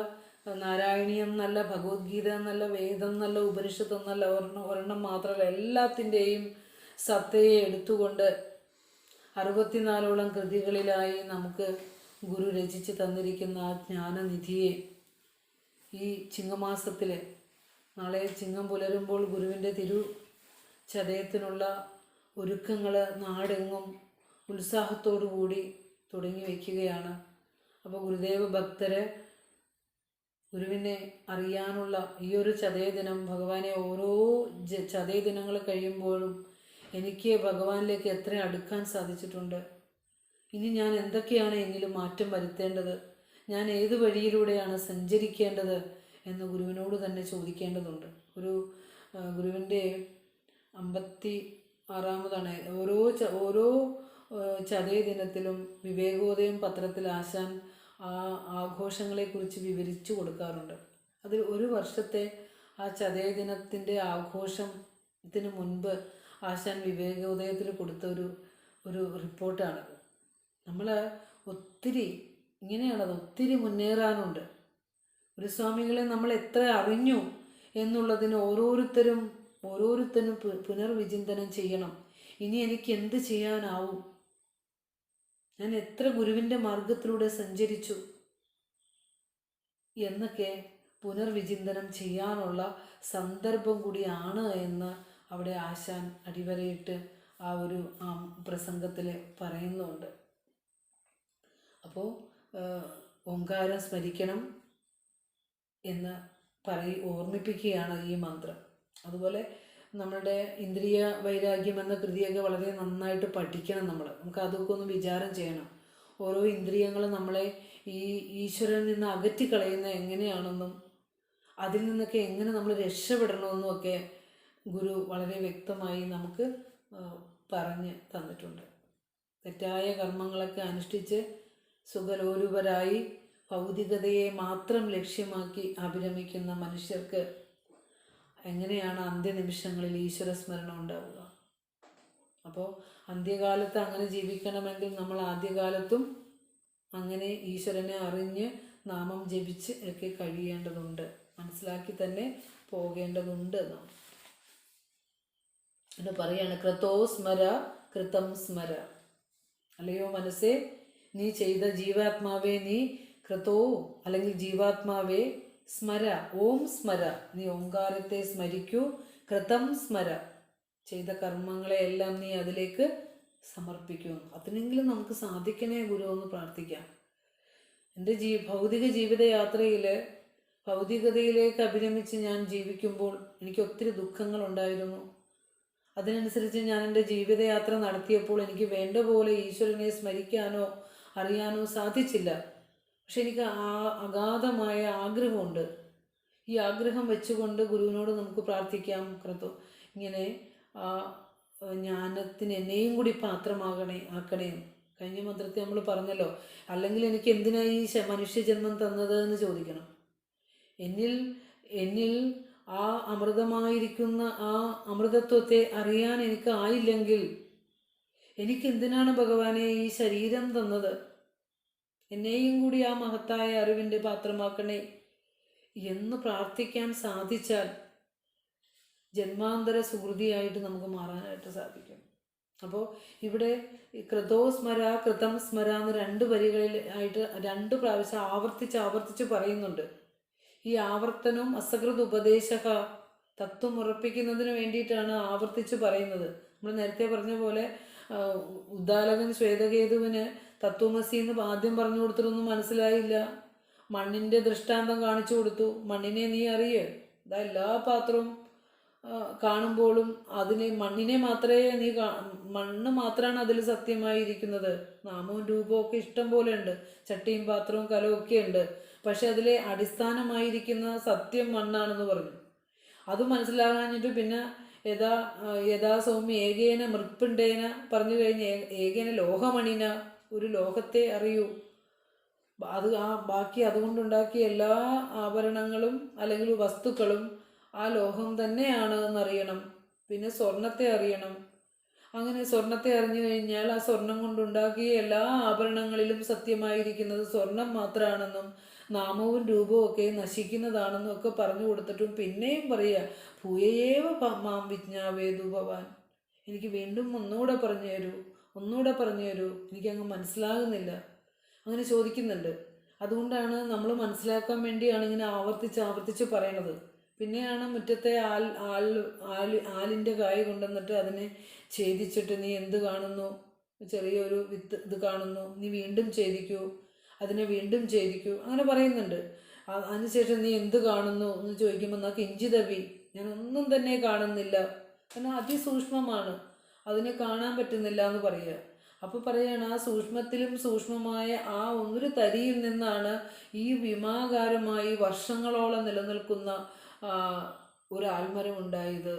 നാരായണീയം എന്നല്ല, ഭഗവത്ഗീത എന്നല്ല, വേദം എന്നല്ല, ഉപനിഷത്ത് എന്നല്ല, ഒരെണ്ണം മാത്രമല്ല, എല്ലാത്തിൻ്റെയും സത്തയെ എടുത്തുകൊണ്ട് 64ഓളം കൃതികളിലായി നമുക്ക് ഗുരു രചിച്ച് തന്നിരിക്കുന്ന ആ ജ്ഞാനനിധിയെ ഈ ചിങ്ങമാസത്തിൽ നാളെ ചിങ്ങം പുലരുമ്പോൾ ഗുരുവിൻ്റെ ചതയത്തിനുള്ള ഒരുക്കങ്ങൾ നാടെങ്ങും ഉത്സാഹത്തോടു കൂടി തുടങ്ങി വയ്ക്കുകയാണ്. അപ്പോൾ ഗുരുദേവ ഭക്തരെ ഗുരുവിനെ അറിയാനുള്ള ഈ ഒരു ചതയദിനം, ഭഗവാനെ ഓരോ ചതയദിനങ്ങൾ കഴിയുമ്പോഴും എനിക്ക് ഭഗവാനിലേക്ക് എത്ര അടുക്കാൻ സാധിച്ചിട്ടുണ്ട്, ഇനി ഞാൻ എന്തൊക്കെയാണ് എന്നിൽ മാറ്റം വരുത്തേണ്ടത്, ഞാൻ ഏത് വഴിയിലൂടെയാണ് സഞ്ചരിക്കേണ്ടത് എന്ന് ഗുരുവിനോട് തന്നെ ചോദിക്കേണ്ടതുണ്ട്. ഗുരുവിൻ്റെ 56-ാമതാണ് ഓരോ ചതയ ദിനത്തിലും വിവേകോദയം പത്രത്തിൽ ആശാൻ ആ ആഘോഷങ്ങളെക്കുറിച്ച് വിവരിച്ചു കൊടുക്കാറുണ്ട്. അതിൽ ഒരു വർഷത്തെ ആ ചതയ ദിനത്തിൻ്റെ ആഘോഷത്തിന് മുൻപ് ആശാൻ വിവേകോദയത്തിൽ കൊടുത്ത ഒരു റിപ്പോർട്ടാണത്. നമ്മൾ ഒത്തിരി മുന്നേറാനുണ്ട്. ഗുരുസ്വാമികളെ നമ്മൾ എത്ര അറിഞ്ഞു എന്നുള്ളതിന് ഓരോരുത്തരും പുനർവിചിന്തനം ചെയ്യണം. ഇനി എനിക്ക് എന്ത് ചെയ്യാനാവും, ഞാൻ എത്ര ഗുരുവിൻ്റെ മാർഗത്തിലൂടെ സഞ്ചരിച്ചു എന്നൊക്കെ പുനർവിചിന്തനം ചെയ്യാനുള്ള സന്ദർഭം കൂടിയാണ് എന്ന് അവിടെ ആശാൻ അടിവരയിട്ട് ആ പ്രസംഗത്തിൽ പറയുന്നുണ്ട്. അപ്പോൾ ഓംകാരം സ്മരിക്കണം എന്ന് ഓർമ്മിപ്പിക്കുകയാണ് ഈ മന്ത്രം. അതുപോലെ നമ്മളുടെ ഇന്ദ്രിയ വൈരാഗ്യം എന്ന കൃതിയൊക്കെ വളരെ നന്നായിട്ട് പഠിക്കണം. നമുക്ക് അതൊക്കെ ഒന്ന് വിചാരം ചെയ്യണം. ഓരോ ഇന്ദ്രിയങ്ങളും നമ്മളെ ഈ ഈശ്വരനിൽ നിന്ന് അകറ്റിക്കളയുന്ന എങ്ങനെയാണെന്നും അതിൽ നിന്നൊക്കെ എങ്ങനെ നമ്മൾ രക്ഷപ്പെടണമെന്നും ഒക്കെ ഗുരു വളരെ വ്യക്തമായി നമുക്ക് പറഞ്ഞ് തന്നിട്ടുണ്ട്. തെറ്റായ കർമ്മങ്ങളൊക്കെ അനുഷ്ഠിച്ച് സുഖലോലുപരായി ഭൗതികതയെ മാത്രം ലക്ഷ്യമാക്കി അഭിരമിക്കുന്ന മനുഷ്യർക്ക് എങ്ങനെയാണ് അന്ത്യനിമിഷങ്ങളിൽ ഈശ്വരസ്മരണ ഉണ്ടാവുക? അപ്പോൾ അന്ത്യകാലത്ത് അങ്ങനെ ജീവിക്കണമെങ്കിൽ നമ്മൾ ആദ്യകാലത്തും അങ്ങനെ ഈശ്വരനെ അറിഞ്ഞ് നാമം ജപിച്ച് ഒക്കെ കഴിയേണ്ടതുണ്ട്, മനസ്സിലാക്കി തന്നെ പോകേണ്ടതുണ്ട് നാം എന്ന് പറയാണ്. ക്രതോ സ്മര കൃതം സ്മര. അല്ലയോ മനസ്സേ, നീ ചെയ്ത ജീവാത്മാവേ, നീ ക്രതോ അല്ലെങ്കിൽ ജീവാത്മാവേ സ്മര, ഓം സ്മര, നീ ഓംകാരത്തെ സ്മരിക്കൂ. കൃതം സ്മര, ചെയ്ത കർമ്മങ്ങളെയെല്ലാം നീ അതിലേക്ക് സമർപ്പിക്കൂ. അതിനെങ്കിലും നമുക്ക് സാധിക്കണേ ഗുരു എന്ന് പ്രാർത്ഥിക്കാം. എൻ്റെ ഭൗതിക ജീവിതയാത്രയിൽ ഭൗതികതയിലേക്ക് അഭിരമിച്ച് ഞാൻ ജീവിക്കുമ്പോൾ എനിക്ക് ഒത്തിരി ദുഃഖങ്ങളുണ്ടായിരുന്നു. അതിനനുസരിച്ച് ഞാൻ എൻ്റെ ജീവിതയാത്ര നടത്തിയപ്പോൾ എനിക്ക് വേണ്ട പോലെ ഈശ്വരനെ സ്മരിക്കാനോ അറിയാനോ സാധിച്ചില്ല. പക്ഷെ എനിക്ക് അഗാധമായ ആഗ്രഹമുണ്ട്. ഈ ആഗ്രഹം വെച്ചുകൊണ്ട് ഗുരുവിനോട് നമുക്ക് പ്രാർത്ഥിക്കാം. ഇങ്ങനെ ജ്ഞാനത്തിന് എന്നെയും കൂടി ആക്കണേ. കഴിഞ്ഞ മന്ത്രത്തിൽ നമ്മൾ പറഞ്ഞല്ലോ, അല്ലെങ്കിൽ എനിക്ക് എന്തിനായി ഈ മനുഷ്യജന്മം തന്നത് എന്ന് ചോദിക്കണം. എന്നിൽ ആ അമൃതമായിരിക്കുന്ന ആ അമൃതത്വത്തെ അറിയാൻ എനിക്ക് ആയില്ലെങ്കിൽ എനിക്കെന്തിനാണ് ഭഗവാനെ ഈ ശരീരം തന്നത്? എന്നെയും കൂടി ആ മഹത്തായ അറിവിൻ്റെ പാത്രമാക്കണേ എന്ന് പ്രാർത്ഥിക്കാൻ സാധിച്ചാൽ ജന്മാന്തര സുഹൃതിയായിട്ട് നമുക്ക് മാറാനായിട്ട് സാധിക്കും. അപ്പോൾ ഇവിടെ കൃതോ സ്മര കൃതം സ്മര എന്ന് 2 വരികളിൽ ആയിട്ട് 2 പ്രാവശ്യം ആവർത്തിച്ച് പറയുന്നുണ്ട്. ഈ ആവർത്തനം അസകൃത ഉപദേശക, തത്വം ഉറപ്പിക്കുന്നതിന് വേണ്ടിയിട്ടാണ് ആവർത്തിച്ച് പറയുന്നത്. നമ്മൾ നേരത്തെ പറഞ്ഞ പോലെ ഉദ്ദാലകൻ ശ്വേതകേതുവിന് തത്വമസി എന്ന് ആദ്യം പറഞ്ഞു കൊടുത്തിട്ടൊന്നും മനസ്സിലായില്ല. മണ്ണിൻ്റെ ദൃഷ്ടാന്തം കാണിച്ചു കൊടുത്തു. മണ്ണിനെ നീ അറിയേ, ഇതാ എല്ലാ പാത്രവും കാണുമ്പോഴും മണ്ണിനെ മാത്രമേ മണ്ണ് മാത്രമാണ് അതിൽ സത്യമായിരിക്കുന്നത്. നാമവും രൂപവും ഒക്കെ ഇഷ്ടം പോലെ ഉണ്ട്, ചട്ടിയും പാത്രവും കലവും ഒക്കെ ഉണ്ട്. പക്ഷെ അതിലെ അടിസ്ഥാനമായിരിക്കുന്ന സത്യം മണ്ണാണെന്ന് പറഞ്ഞു. അത് മനസ്സിലാകാഞ്ഞിട്ട് പിന്നെ യഥാ സൗമ്യ ഏകേന മൃത്പിണ്ടേന പറഞ്ഞു കഴിഞ്ഞ് ഏകേന ലോഹമണിന, ഒരു ലോകത്തെ അറിയൂ. ബാക്കി അതുകൊണ്ടുണ്ടാക്കിയ എല്ലാ ആഭരണങ്ങളും അല്ലെങ്കിൽ വസ്തുക്കളും ആ ലോഹം തന്നെയാണ് എന്നറിയണം. പിന്നെ സ്വർണത്തെ അറിയണം. അങ്ങനെ സ്വർണത്തെ അറിഞ്ഞു കഴിഞ്ഞാൽ ആ സ്വർണം കൊണ്ടുണ്ടാക്കിയ എല്ലാ ആഭരണങ്ങളിലും സത്യമായിരിക്കുന്നത് സ്വർണം മാത്രമാണെന്നും നാമവും രൂപവും ഒക്കെ നശിക്കുന്നതാണെന്നും ഒക്കെ പറഞ്ഞു കൊടുത്തിട്ടും പിന്നെയും പറയുക ഭൂയേവ മാം വിജ്ഞാവേതു ഭവാൻ, എനിക്ക് വീണ്ടും ഒന്നുകൂടെ പറഞ്ഞു തരൂ, ഒന്നുകൂടെ പറഞ്ഞു തരൂ, എനിക്കങ്ങ് മനസ്സിലാകുന്നില്ല, അങ്ങനെ ചോദിക്കുന്നുണ്ട്. അതുകൊണ്ടാണ് നമ്മൾ മനസ്സിലാക്കാൻ വേണ്ടിയാണ് ഇങ്ങനെ ആവർത്തിച്ച് ആവർത്തിച്ച് പറയണത്. പിന്നെയാണ് മുറ്റത്തെ ആലിൻ്റെ കായ് കൊണ്ടുവന്നിട്ട് അതിനെ ഛേദിച്ചിട്ട് നീ എന്ത് കാണുന്നു, ചെറിയൊരു വിത്ത് ഇത് കാണുന്നു, നീ വീണ്ടും ഛേദിക്കൂ, അതിനെ വീണ്ടും ഛേദിക്കൂ, അങ്ങനെ പറയുന്നുണ്ട്. അതിനുശേഷം നീ എന്ത് കാണുന്നു എന്ന് ചോദിക്കുമ്പോൾ എന്നാ കിഞ്ചിതവി, ഞാൻ ഒന്നും തന്നെ കാണുന്നില്ല, കാരണം അതിസൂക്ഷ്മമാണ്, അതിനെ കാണാൻ പറ്റുന്നില്ല എന്ന് പറയുക. അപ്പോൾ പറയുകയാണ് ആ സൂക്ഷ്മത്തിലും സൂക്ഷ്മമായ ആ ഒരു തരിയിൽ നിന്നാണ് ഈ വിമാകാരമായി വർഷങ്ങളോളം നിലനിൽക്കുന്ന ഒരു ആൽമരം ഉണ്ടായത്,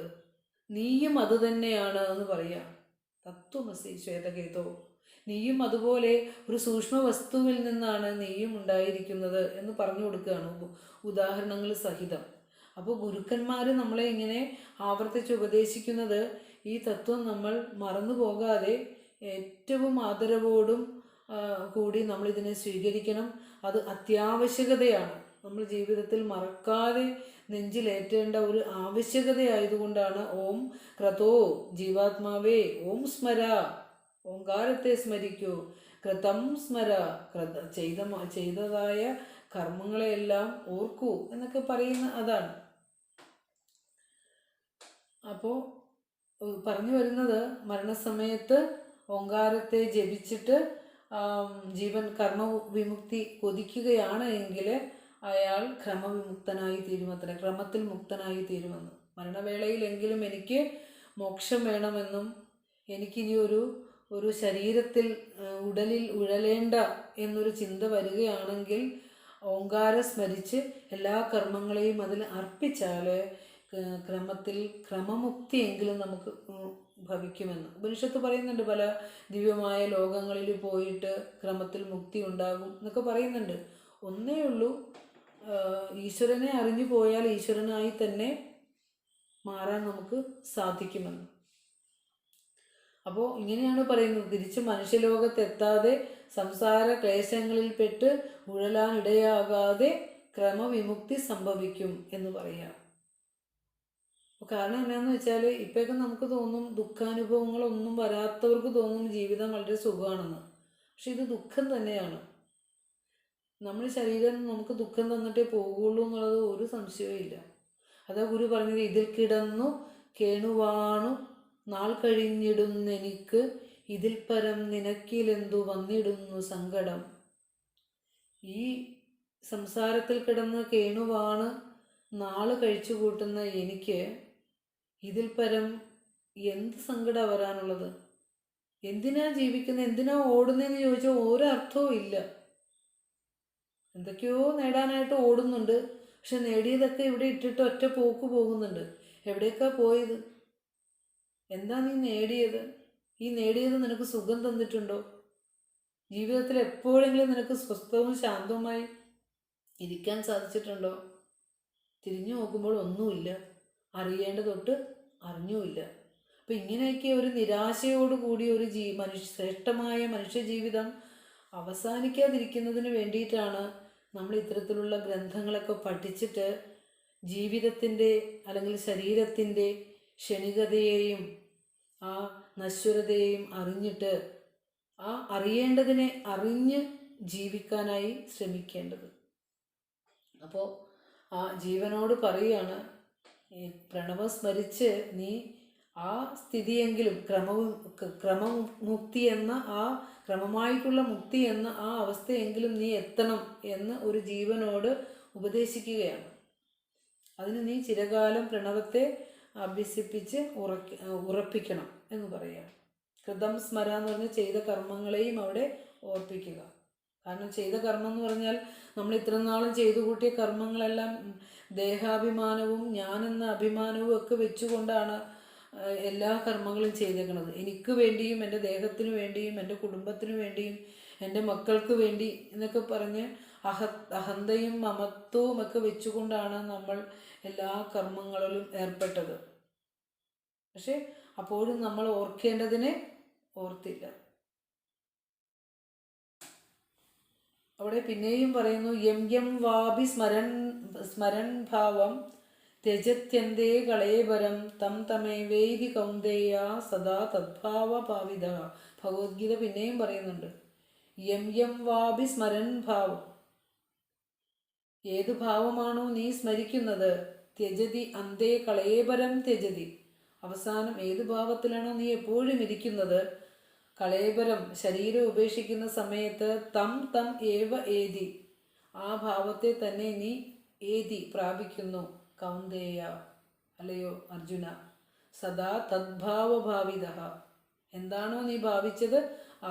നീയും അത് തന്നെയാണ് എന്ന് പറയാം. തത്വമസി ശ്വേതകേതോ, നീയും അതുപോലെ ഒരു സൂക്ഷ്മ വസ്തുവിൽ നിന്നാണ് നീയും ഉണ്ടായിരിക്കുന്നത് എന്ന് പറഞ്ഞു കൊടുക്കുകയാണ് ഉദാഹരണങ്ങൾ സഹിതം. അപ്പോൾ ഗുരുക്കന്മാർ നമ്മളെ ഇങ്ങനെ ആവർത്തിച്ച് ഉപദേശിക്കുന്നത് ഈ തത്വം നമ്മൾ മറന്നു പോകാതെ ഏറ്റവും ആദരവോടും കൂടി നമ്മളിതിനെ സ്വീകരിക്കണം. അത് അത്യാവശ്യകതയാണ്, നമ്മൾ ജീവിതത്തിൽ മറക്കാതെ നെഞ്ചിലേറ്റേണ്ട ഒരു ആവശ്യകതയായതുകൊണ്ടാണ് ഓം ക്രതോ ജീവാത്മാവേ ഓം സ്മര, ഓങ്കാരത്തെ സ്മരിക്കൂ, കൃതം സ്മര, ചെയ്തതായ കർമ്മങ്ങളെയെല്ലാം ഓർക്കൂ എന്നൊക്കെ പറയുന്ന അതാണ്. അപ്പോൾ പറഞ്ഞു വരുന്നത് മരണസമയത്ത് ഓങ്കാരത്തെ ജപിച്ചിട്ട് ജീവൻ കർമ്മവിമുക്തി കൊതിക്കുകയാണ് എങ്കിൽ അയാൾ ക്രമവിമുക്തനായി തീരുമത്രേ, ക്രമത്തിൽ മുക്തനായി തീരുമെന്ന്. മരണവേളയിലെങ്കിലും എനിക്ക് മോക്ഷം വേണമെന്നും എനിക്കിനി ഒരു ശരീരത്തിൽ ഉടലിൽ ഉഴലേണ്ട എന്നൊരു ചിന്ത വരികയാണെങ്കിൽ ഓങ്കാരം സ്മരിച്ച് എല്ലാ കർമ്മങ്ങളെയും അതിൽ അർപ്പിച്ചാൽ ക്രമത്തിൽ ക്രമമുക്തിയെങ്കിലും നമുക്ക് ഭവിക്കുമെന്ന് ഉപനിഷത്ത് പറയുന്നുണ്ട്. പല ദിവ്യമായ ലോകങ്ങളിൽ പോയിട്ട് ക്രമത്തിൽ മുക്തി ഉണ്ടാകും എന്നൊക്കെ പറയുന്നുണ്ട്. ഒന്നേ ഉള്ളൂ, ഈശ്വരനെ അറിഞ്ഞു പോയാൽ ഈശ്വരനായി തന്നെ മാറാൻ നമുക്ക് സാധിക്കുമെന്ന്. അപ്പോൾ ഇങ്ങനെയാണ് പറയുന്നത്, തിരിച്ച് മനുഷ്യലോകത്തെത്താതെ സംസാര ക്ലേശങ്ങളിൽപ്പെട്ട് ഉഴലാനിടയാകാതെ ക്രമവിമുക്തി സംഭവിക്കും എന്ന് പറയാം. കാരണം എന്നാന്ന് വെച്ചാൽ ഇപ്പോഴൊക്കെ നമുക്ക് തോന്നും ദുഃഖാനുഭവങ്ങളൊന്നും വരാത്തവർക്ക് തോന്നും ജീവിതം വളരെ സുഖമാണെന്ന്. പക്ഷെ ഇത് ദുഃഖം തന്നെയാണ്. നമ്മുടെ ശരീരം നമുക്ക് ദുഃഖം തന്നിട്ടേ പോകുള്ളൂ എന്നുള്ളത് ഒരു സംശയവും ഇല്ല. അതാ ഗുരു പറഞ്ഞത്, ഇതിൽ കിടന്നു കേണുവാണു നാൾ കഴിഞ്ഞിടുന്നെനിക്ക്, ഇതിൽ പരം നിനക്കിലെന്തു വന്നിടുന്നു സങ്കടം. ഈ സംസാരത്തിൽ കിടന്ന് കേണുവാണ് നാള് കഴിച്ചു കൂട്ടുന്ന എനിക്ക് ഇതിൽ പരം എന്ത് സങ്കടം വരാനുള്ളത്? എന്തിനാ ജീവിക്കുന്നത്, എന്തിനാ ഓടുന്നതെന്ന് ചോദിച്ചാൽ ഒരർത്ഥവും ഇല്ല. എന്തൊക്കെയോ നേടാനായിട്ട് ഓടുന്നുണ്ട്, പക്ഷെ നേടിയതൊക്കെ ഇവിടെ ഇട്ടിട്ട് ഒറ്റ പോക്ക് പോകുന്നുണ്ട്. എവിടേക്കാ പോയത്? എന്താ നീ നേടിയത്? ഈ നേടിയത് നിനക്ക് സുഖം തന്നിട്ടുണ്ടോ? ജീവിതത്തിൽ എപ്പോഴെങ്കിലും നിനക്ക് സ്വസ്ഥവും ശാന്തവുമായി ഇരിക്കാൻ സാധിച്ചിട്ടുണ്ടോ? തിരിഞ്ഞു നോക്കുമ്പോൾ ഒന്നുമില്ല, അറിയേണ്ടതൊട്ട് അറിഞ്ഞുമില്ല. അപ്പം ഇങ്ങനെയൊക്കെ ഒരു നിരാശയോടുകൂടി ഒരു ശ്രേഷ്ഠമായ മനുഷ്യജീവിതം അവസാനിക്കാതിരിക്കുന്നതിന് വേണ്ടിയിട്ടാണ് നമ്മൾ ഇത്തരത്തിലുള്ള ഗ്രന്ഥങ്ങളൊക്കെ പഠിച്ചിട്ട് ജീവിതത്തിൻ്റെ അല്ലെങ്കിൽ ശരീരത്തിൻ്റെ ക്ഷണികതയെയും ആ നശ്വരതയെയും അറിഞ്ഞിട്ട് ആ അറിയേണ്ടതിനെ അറിഞ്ഞ് ജീവിക്കാനായി ശ്രമിക്കേണ്ടത്. അപ്പോൾ ആ ജീവനോട് പറയുകയാണ്, പ്രണവം സ്മരിച്ച് നീ ആ സ്ഥിതിയെങ്കിലും ക്രമമുക്തി എന്ന ആ ക്രമമായിട്ടുള്ള മുക്തി എന്ന ആ അവസ്ഥയെങ്കിലും നീ എത്തണം എന്ന് ഒരു ജീവനോട് ഉപദേശിക്കുകയാണ്. അതിന് നീ ചിരകാലം പ്രണവത്തെ അഭ്യസിപ്പിച്ച് ഉറപ്പിക്കണം എന്ന് പറയാം. കൃതം സ്മര എന്ന് പറഞ്ഞാൽ ചെയ്ത കർമ്മങ്ങളെയും അവിടെ ഓർപ്പിക്കുക. കാരണം ചെയ്ത കർമ്മം എന്ന് പറഞ്ഞാൽ നമ്മൾ ഇത്ര നാളും ചെയ്തു കൂട്ടിയ കർമ്മങ്ങളെല്ലാം ദേഹാഭിമാനവും ഞാനെന്ന അഭിമാനവും ഒക്കെ വെച്ചുകൊണ്ടാണ് എല്ലാ കർമ്മങ്ങളും ചെയ്തേക്കുന്നത്. എനിക്ക് വേണ്ടിയും എൻ്റെ ദേഹത്തിനു വേണ്ടിയും എൻ്റെ കുടുംബത്തിനു വേണ്ടിയും എൻ്റെ മക്കൾക്ക് വേണ്ടി എന്നൊക്കെ പറഞ്ഞ് അഹന്തയും മമത്വവും ഒക്കെ വെച്ചുകൊണ്ടാണ് നമ്മൾ എല്ലാ കർമ്മങ്ങളിലും ഏർപ്പെട്ടത്. പക്ഷെ അപ്പോഴും നമ്മൾ ഓർക്കേണ്ടതിനെ ഓർത്തില്ല. അവിടെ പിന്നെയും പറയുന്നു, യം യം വാപി സ്മരൺ ഭാവം ത്യജത്യന്തേ കളേബരം തം തമേവേദി കൗന്ദേയ സദാ തദ്ഭാവഭാവിത. ഭഗവത്ഗീത പിന്നെയും പറയുന്നുണ്ട്, യം യം വാപി സ്മരൻ ഭാവം, ഏത് ഭാവമാണോ നീ സ്മരിക്കുന്നത്, ത്യജതി അന്തേ കളേബരം ത്യജതി, അവസാനം ഏത് ഭാവത്തിലാണോ നീ എപ്പോഴും ഇരിക്കുന്നത്, കളേബരം ശരീരം ഉപേക്ഷിക്കുന്ന സമയത്ത് തം തം ഏവ ഏതി, ആ ഭാവത്തെ തന്നെ നീ ഏതി പ്രാപിക്കുന്നു, കൗന്ദേയ അല്ലയോ അർജുന, സദാ തദ്ഭാവഭാവിത, എന്താണോ നീ ഭാവിച്ചത്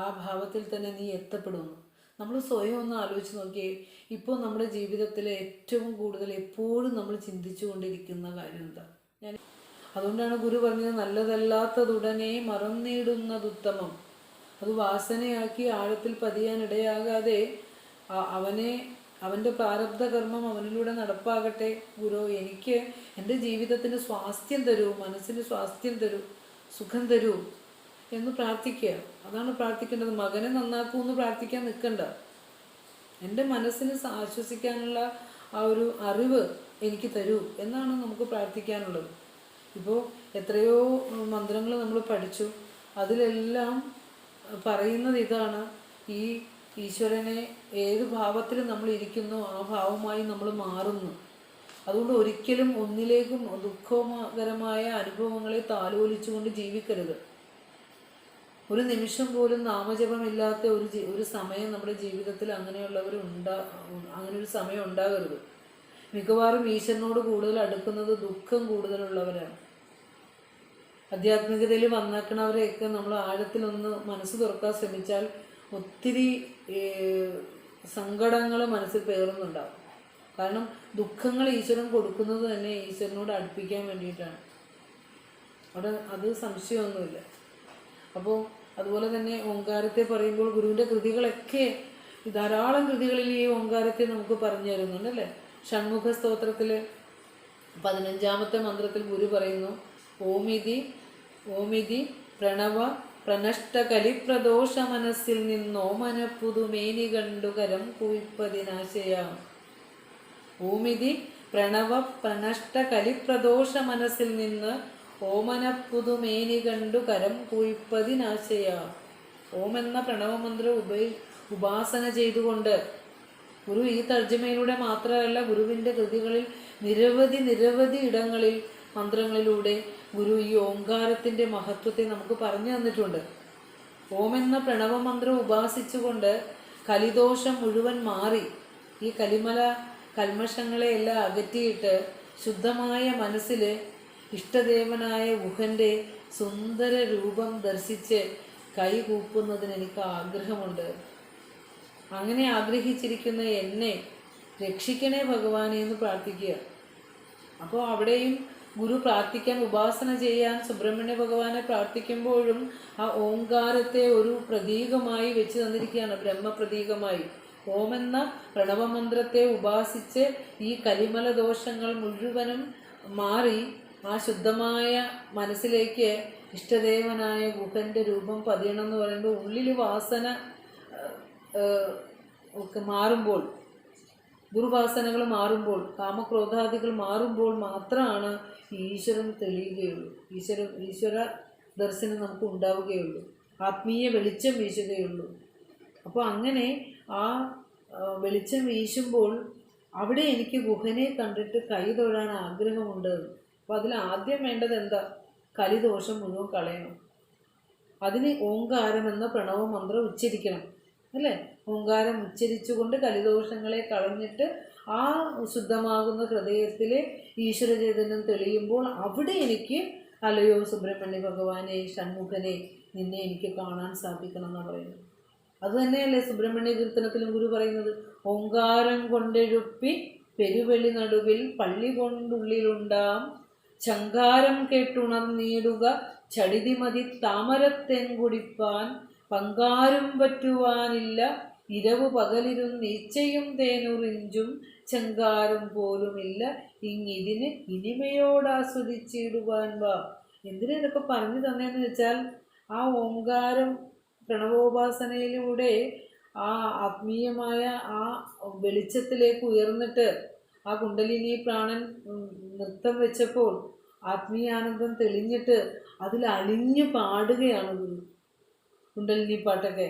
ആ ഭാവത്തിൽ തന്നെ നീ എത്തപ്പെടുന്നു. നമ്മൾ സ്വയം ഒന്ന് ആലോചിച്ച് നോക്കിയേ, ഇപ്പോൾ നമ്മുടെ ജീവിതത്തിൽ ഏറ്റവും കൂടുതൽ എപ്പോഴും നമ്മൾ ചിന്തിച്ചു കൊണ്ടിരിക്കുന്ന കാര്യം എന്താ? അതുകൊണ്ടാണ് ഗുരു പറഞ്ഞത്, നല്ലതല്ലാത്തതുടനെ മറന്നിടുന്നതുത്തമം. അത് വാസനയാക്കി ആഴത്തിൽ പതിയാൻ ഇടയാകാതെ അവൻ്റെ പ്രാരബ്ധ കർമ്മം അവനിലൂടെ നടപ്പാകട്ടെ. ഗുരു എനിക്ക് എൻ്റെ ജീവിതത്തിന് സ്വാസ്ഥ്യം തരൂ, മനസ്സിന് സ്വാസ്ഥ്യം തരൂ, സുഖം തരൂ എന്ന് പ്രാർത്ഥിക്കുക. അതാണ് പ്രാർത്ഥിക്കേണ്ടത്. മകനെ നന്നാക്കൂ എന്ന് പ്രാർത്ഥിക്കാൻ നിൽക്കണ്ട. എൻ്റെ മനസ്സിന് ആശ്വസിക്കാനുള്ള ആ ഒരു അറിവ് എനിക്ക് തരൂ എന്നാണ് നമുക്ക് പ്രാർത്ഥിക്കാനുള്ളത്. ഇപ്പോൾ എത്രയോ മന്ത്രങ്ങൾ നമ്മൾ പഠിച്ചു, അതിലെല്ലാം പറയുന്നത് ഇതാണ്, ഈ ഈശ്വരനെ ഏത് ഭാവത്തിൽ നമ്മൾ ഇരിക്കുന്നോ ആ ഭാവമായി നമ്മൾ മാറുന്നു. അതുകൊണ്ട് ഒരിക്കലും ഒന്നിലേക്കും ദുഃഖകരമായ അനുഭവങ്ങളെ താലോലിച്ചുകൊണ്ട് ജീവിക്കരുത്. ഒരു നിമിഷം പോലും നാമജപമില്ലാത്ത ഒരു സമയം നമ്മുടെ ജീവിതത്തിൽ അങ്ങനെ ഒരു സമയം ഉണ്ടാകരുത്. മിക്കവാറും ഈശ്വരനോട് കൂടുതൽ അടുക്കുന്നത് ദുഃഖം കൂടുതലുള്ളവരാണ്. ആധ്യാത്മികതയിൽ വന്നേക്കണവരെയൊക്കെ നമ്മൾ ആഴത്തിലൊന്ന് മനസ്സ് തുറക്കാൻ ശ്രമിച്ചാൽ ഒത്തിരി സങ്കടങ്ങൾ മനസ്സിൽ പേറുന്നുണ്ടാവും. കാരണം ദുഃഖങ്ങൾ ഈശ്വരൻ കൊടുക്കുന്നത് തന്നെ ഈശ്വരനോട് അടുപ്പിക്കാൻ വേണ്ടിയിട്ടാണ്. അവിടെ അത് സംശയമൊന്നുമില്ല. അപ്പോൾ അതുപോലെ തന്നെ ഓങ്കാരത്തെ പറയുമ്പോൾ ഗുരുവിൻ്റെ കൃതികളൊക്കെ ധാരാളം കൃതികളിൽ ഈ ഓങ്കാരത്തെ നമുക്ക് പറഞ്ഞു തരുന്നുണ്ട് അല്ലേ. ഷൺമുഖ സ്തോത്രത്തിൽ 15ാമത്തെ മന്ത്രത്തിൽ ഗുരു പറയുന്നു, ഓമിതി പ്രണവ പ്രനഷ്ട കലിപ്രദോഷ മനസ്സിൽ നിന്നോ മനപ്പുതുമേനി കണ്ടു കരം കുവിപ്പതിനാശയാം. ഓമിതി പ്രണവ പ്രനഷ്ട കലിപ്രദോഷ മനസ്സിൽ നിന്ന് ഓമനപ്പുതുമേനി കണ്ടു കരം കുവിപ്പതിനാശയാം. ഓം എന്ന പ്രണവമന്ത്രം ഉപാസന ചെയ്തുകൊണ്ട് ഗുരു ഈ തർജ്ജമയിലൂടെ മാത്രമല്ല, ഗുരുവിൻ്റെ കൃതികളിൽ നിരവധി ഇടങ്ങളിൽ മന്ത്രങ്ങളിലൂടെ ഗുരു ഈ ഓംകാരത്തിൻ്റെ മഹത്വത്തെ നമുക്ക് പറഞ്ഞു തന്നിട്ടുണ്ട്. ഓം എന്ന പ്രണവമന്ത്രം ഉപാസിച്ചുകൊണ്ട് കലിദോഷം മുഴുവൻ മാറി ഈ കൽമഷങ്ങളെ എല്ലാം അകറ്റിയിട്ട് ശുദ്ധമായ മനസ്സിൽ ഇഷ്ടദേവനായ ഗുഹൻ്റെ സുന്ദര രൂപം ദർശിച്ച് കൈകൂപ്പുന്നതിന് എനിക്ക് ആഗ്രഹമുണ്ട്. അങ്ങനെ ആഗ്രഹിച്ചിരിക്കുന്ന എന്നെ രക്ഷിക്കണേ ഭഗവാനെ എന്ന് പ്രാർത്ഥിക്കുക. അപ്പോൾ അവിടെയും ഗുരു പ്രാർത്ഥിക്കാൻ, ഉപാസന ചെയ്യാൻ സുബ്രഹ്മണ്യ ഭഗവാനെ പ്രാർത്ഥിക്കുമ്പോഴും ആ ഓംകാരത്തെ ഒരു പ്രതീകമായി വെച്ച് തന്നിരിക്കുകയാണ്, ബ്രഹ്മപ്രതീകമായി. ഓം എന്ന പ്രണവമന്ത്രത്തെ ഉപാസിച്ച് ഈ കലിമല ദോഷങ്ങൾ മുഴുവനും മാറി ആ ശുദ്ധമായ മനസ്സിലേക്ക് ഇഷ്ടദേവനായ ഗുഹൻ്റെ രൂപം പതിയണം എന്ന് പറയുമ്പോൾ ഉള്ളിൽ വാസന ഒക്കെ മാറുമ്പോൾ, ദുർവാസനകൾ മാറുമ്പോൾ, കാമക്രോധാദികൾ മാറുമ്പോൾ മാത്രമാണ് ഈശ്വരൻ തെളിയുകയുള്ളൂ, ഈശ്വര ദർശനം നമുക്ക് ഉണ്ടാവുകയുള്ളൂ, ആത്മീയ വെളിച്ചം വീശുകയുള്ളൂ. അപ്പോൾ അങ്ങനെ ആ വെളിച്ചം വീശുമ്പോൾ അവിടെ എനിക്ക് ഗുഹനെ കണ്ടിട്ട് കൈ തൊഴാൻ ആഗ്രഹമുണ്ട്. അപ്പോൾ അതിൽ ആദ്യം വേണ്ടത് എന്താ? കലിദോഷം മുഴുവൻ കളയണം. അതിന് ഓങ്കാരം എന്ന പ്രണവമന്ത്രം ഉച്ചരിക്കണം അല്ലേ. ഓങ്കാരം ഉച്ചരിച്ചുകൊണ്ട് കലിദോഷങ്ങളെ കളഞ്ഞിട്ട് ആ ശുദ്ധമാകുന്ന ഹൃദയത്തിലെ ഈശ്വര ചൈതന്യം തെളിയുമ്പോൾ അവിടെ എനിക്ക് അല്ലയോ സുബ്രഹ്മണ്യ ഭഗവാനെ, ഷൺമുഖനെ, നിന്നെ എനിക്ക് കാണാൻ സാധിക്കണം എന്നാണ് പറയുന്നത്. അതുതന്നെയല്ലേ സുബ്രഹ്മണ്യ കീർത്തനത്തിലും ഗുരു പറയുന്നത്, ഓങ്കാരം കൊണ്ടെഴുപ്പി പെരുവെളി നടുവിൽ പള്ളി കൊണ്ടുള്ളിലുണ്ടാം ചങ്കാരം കേട്ടുണർന്നീടുക ചടിതിമതി താമരത്തേൻ കുടിപ്പാൻ പങ്കാരും പറ്റുവാനില്ല ഇരവു പകലിരുന്നീച്ചയും തേനുറിഞ്ചും ചങ്കാരം പോലുമില്ല ഇങ്ങിതിന് ഇനിമയോടാസ്വദിച്ചിടുവാൻ വാ. എന്തിനാ ഇതൊക്കെ പറഞ്ഞു തന്നേന്ന് വെച്ചാൽ ആ ഓംകാരം പ്രണവോപാസനയിലൂടെ ആ ആത്മീയമായ ആ വെളിച്ചത്തിലേക്ക് ഉയർന്നിട്ട് ആ കുണ്ടലിനി പ്രാണൻ നൃത്തം വെച്ചപ്പോൾ ആത്മീയാനന്ദം തെളിഞ്ഞിട്ട് അതിൽ അലിഞ്ഞു പാടുകയാണ് ഗുരു. കുണ്ടലിനി പാട്ടൊക്കെ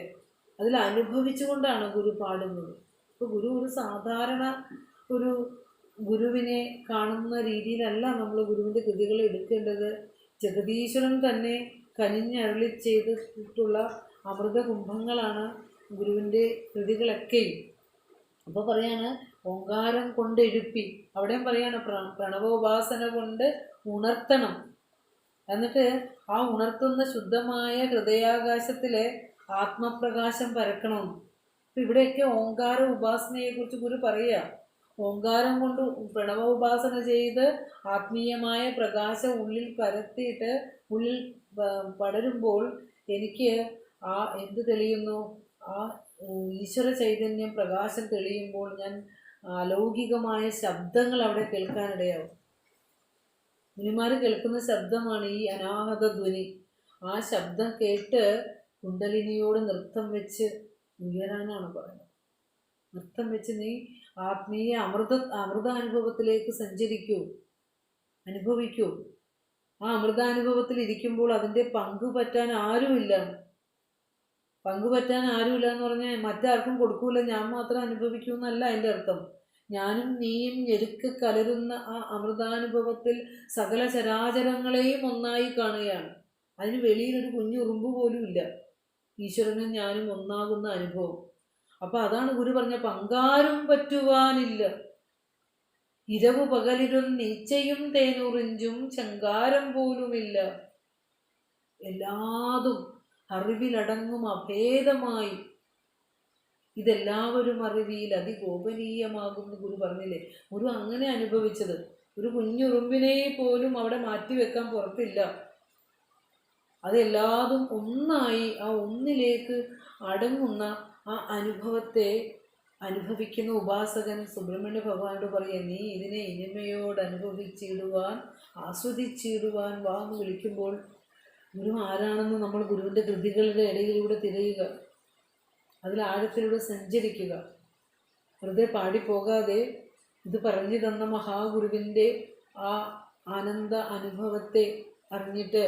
അതിൽ അനുഭവിച്ചുകൊണ്ടാണ് ഗുരു പാടുന്നത്. അപ്പോൾ ഗുരു ഒരു സാധാരണ ഒരു ഗുരുവിനെ കാണുന്ന രീതിയിലല്ല നമ്മൾ ഗുരുവിൻ്റെ കൃതികൾ എടുക്കേണ്ടത്. ജഗദീശ്വരൻ തന്നെ കനിഞ്ഞരുളി ചെയ്തിട്ടുള്ള അമൃത കുംഭങ്ങളാണ് ഗുരുവിൻ്റെ കൃതികളൊക്കെയും. അപ്പോൾ പറയാണ് ഓങ്കാരം കൊണ്ട് എഴുപ്പി, അവിടെയും പറയാണ് പ്രണവോപാസന കൊണ്ട് ഉണർത്തണം. എന്നിട്ട് ആ ഉണർത്തുന്ന ശുദ്ധമായ ഹൃദയാകാശത്തിലെ ആത്മപ്രകാശം പരക്കണം. അപ്പം ഇവിടെയൊക്കെ ഓങ്കാര ഉപാസനയെക്കുറിച്ച് ഗുരു പറയുക. ഓങ്കാരം കൊണ്ട് പ്രണവ ഉപാസന ചെയ്ത് ആത്മീയമായ പ്രകാശം ഉള്ളിൽ പരത്തിയിട്ട് ഉള്ളിൽ പടരുമ്പോൾ എനിക്ക് ആ എന്ത് തെളിയുന്നു? ആ ഈശ്വര ചൈതന്യം പ്രകാശം തെളിയുമ്പോൾ ഞാൻ അലൗകികമായ ശബ്ദങ്ങൾ അവിടെ കേൾക്കാനിടയാവും. മുനിമാർ കേൾക്കുന്ന ശബ്ദമാണ് ഈ അനാഹത ധ്വനി. ആ ശബ്ദം കേട്ട് കുണ്ടലിനിയോട് നൃത്തം വെച്ച് ഉയരാനാണ് പറയുന്നത്. നൃത്തം വെച്ച് നീ ആത്മീയ അമൃതാനുഭവത്തിലേക്ക് സഞ്ചരിക്കൂ, അനുഭവിക്കൂ. ആ അമൃതാനുഭവത്തിൽ ഇരിക്കുമ്പോൾ അതിൻ്റെ പങ്കുപറ്റാൻ ആരുമില്ല. പങ്കുപറ്റാൻ ആരുമില്ല എന്ന് പറഞ്ഞാൽ മറ്റാർക്കും കൊടുക്കൂല, ഞാൻ മാത്രം അനുഭവിക്കൂ എന്നല്ല അതിൻ്റെ അർത്ഥം. ഞാനും നീയും ഞെരുക്ക് കലരുന്ന ആ അമൃതാനുഭവത്തിൽ സകല ചരാചരങ്ങളെയും ഒന്നായി കാണുകയാണ്. അതിന് വെളിയിലൊരു കുഞ്ഞുറുമ്പ് പോലും ഇല്ല. ഈശ്വരനും ഞാനും ഒന്നാകുന്ന അനുഭവം. അപ്പം അതാണ് ഗുരു പറഞ്ഞ പങ്കാരും പറ്റുവാനില്ല. ഇരവു പകലിരുന്ന് നീച്ചയും തേനുറിഞ്ചും ചങ്കാരം പോലുമില്ല. എല്ലാതും അറിവിലടങ്ങും അഭേദമായി ഇതെല്ലാവരും അറിവിയിൽ അതിഗോപനീയമാകുമെന്ന് ഗുരു പറഞ്ഞില്ലേ. ഗുരു അങ്ങനെ അനുഭവിച്ചത്. ഒരു കുഞ്ഞുറുമ്പിനെ പോലും അവിടെ മാറ്റിവെക്കാൻ പുറത്തില്ല. അതെല്ലാതും ഒന്നായി ആ ഒന്നിലേക്ക് അടങ്ങുന്ന ആ അനുഭവത്തെ അനുഭവിക്കുന്ന ഉപാസകൻ സുബ്രഹ്മണ്യ ഭഗവാനോട് പറയുക, നീ ഇതിനെ ഇനിമയോട് അനുഭവിച്ചിടുവാൻ ആസ്വദിച്ചിടുവാൻ വാ എന്ന് വിളിക്കുമ്പോൾ ഗുരു ആരാണെന്ന് നമ്മൾ ഗുരുവിൻ്റെ കൃതികളുടെ ഇടയിലൂടെ തിരയുക, അതിൽ ആഴത്തിലൂടെ സഞ്ചരിക്കുക. വെറുതെ പാടിപ്പോകാതെ ഇത് പറഞ്ഞു തന്ന മഹാഗുരുവിൻ്റെ ആ ആനന്ദ അനുഭവത്തെ അറിഞ്ഞിട്ട്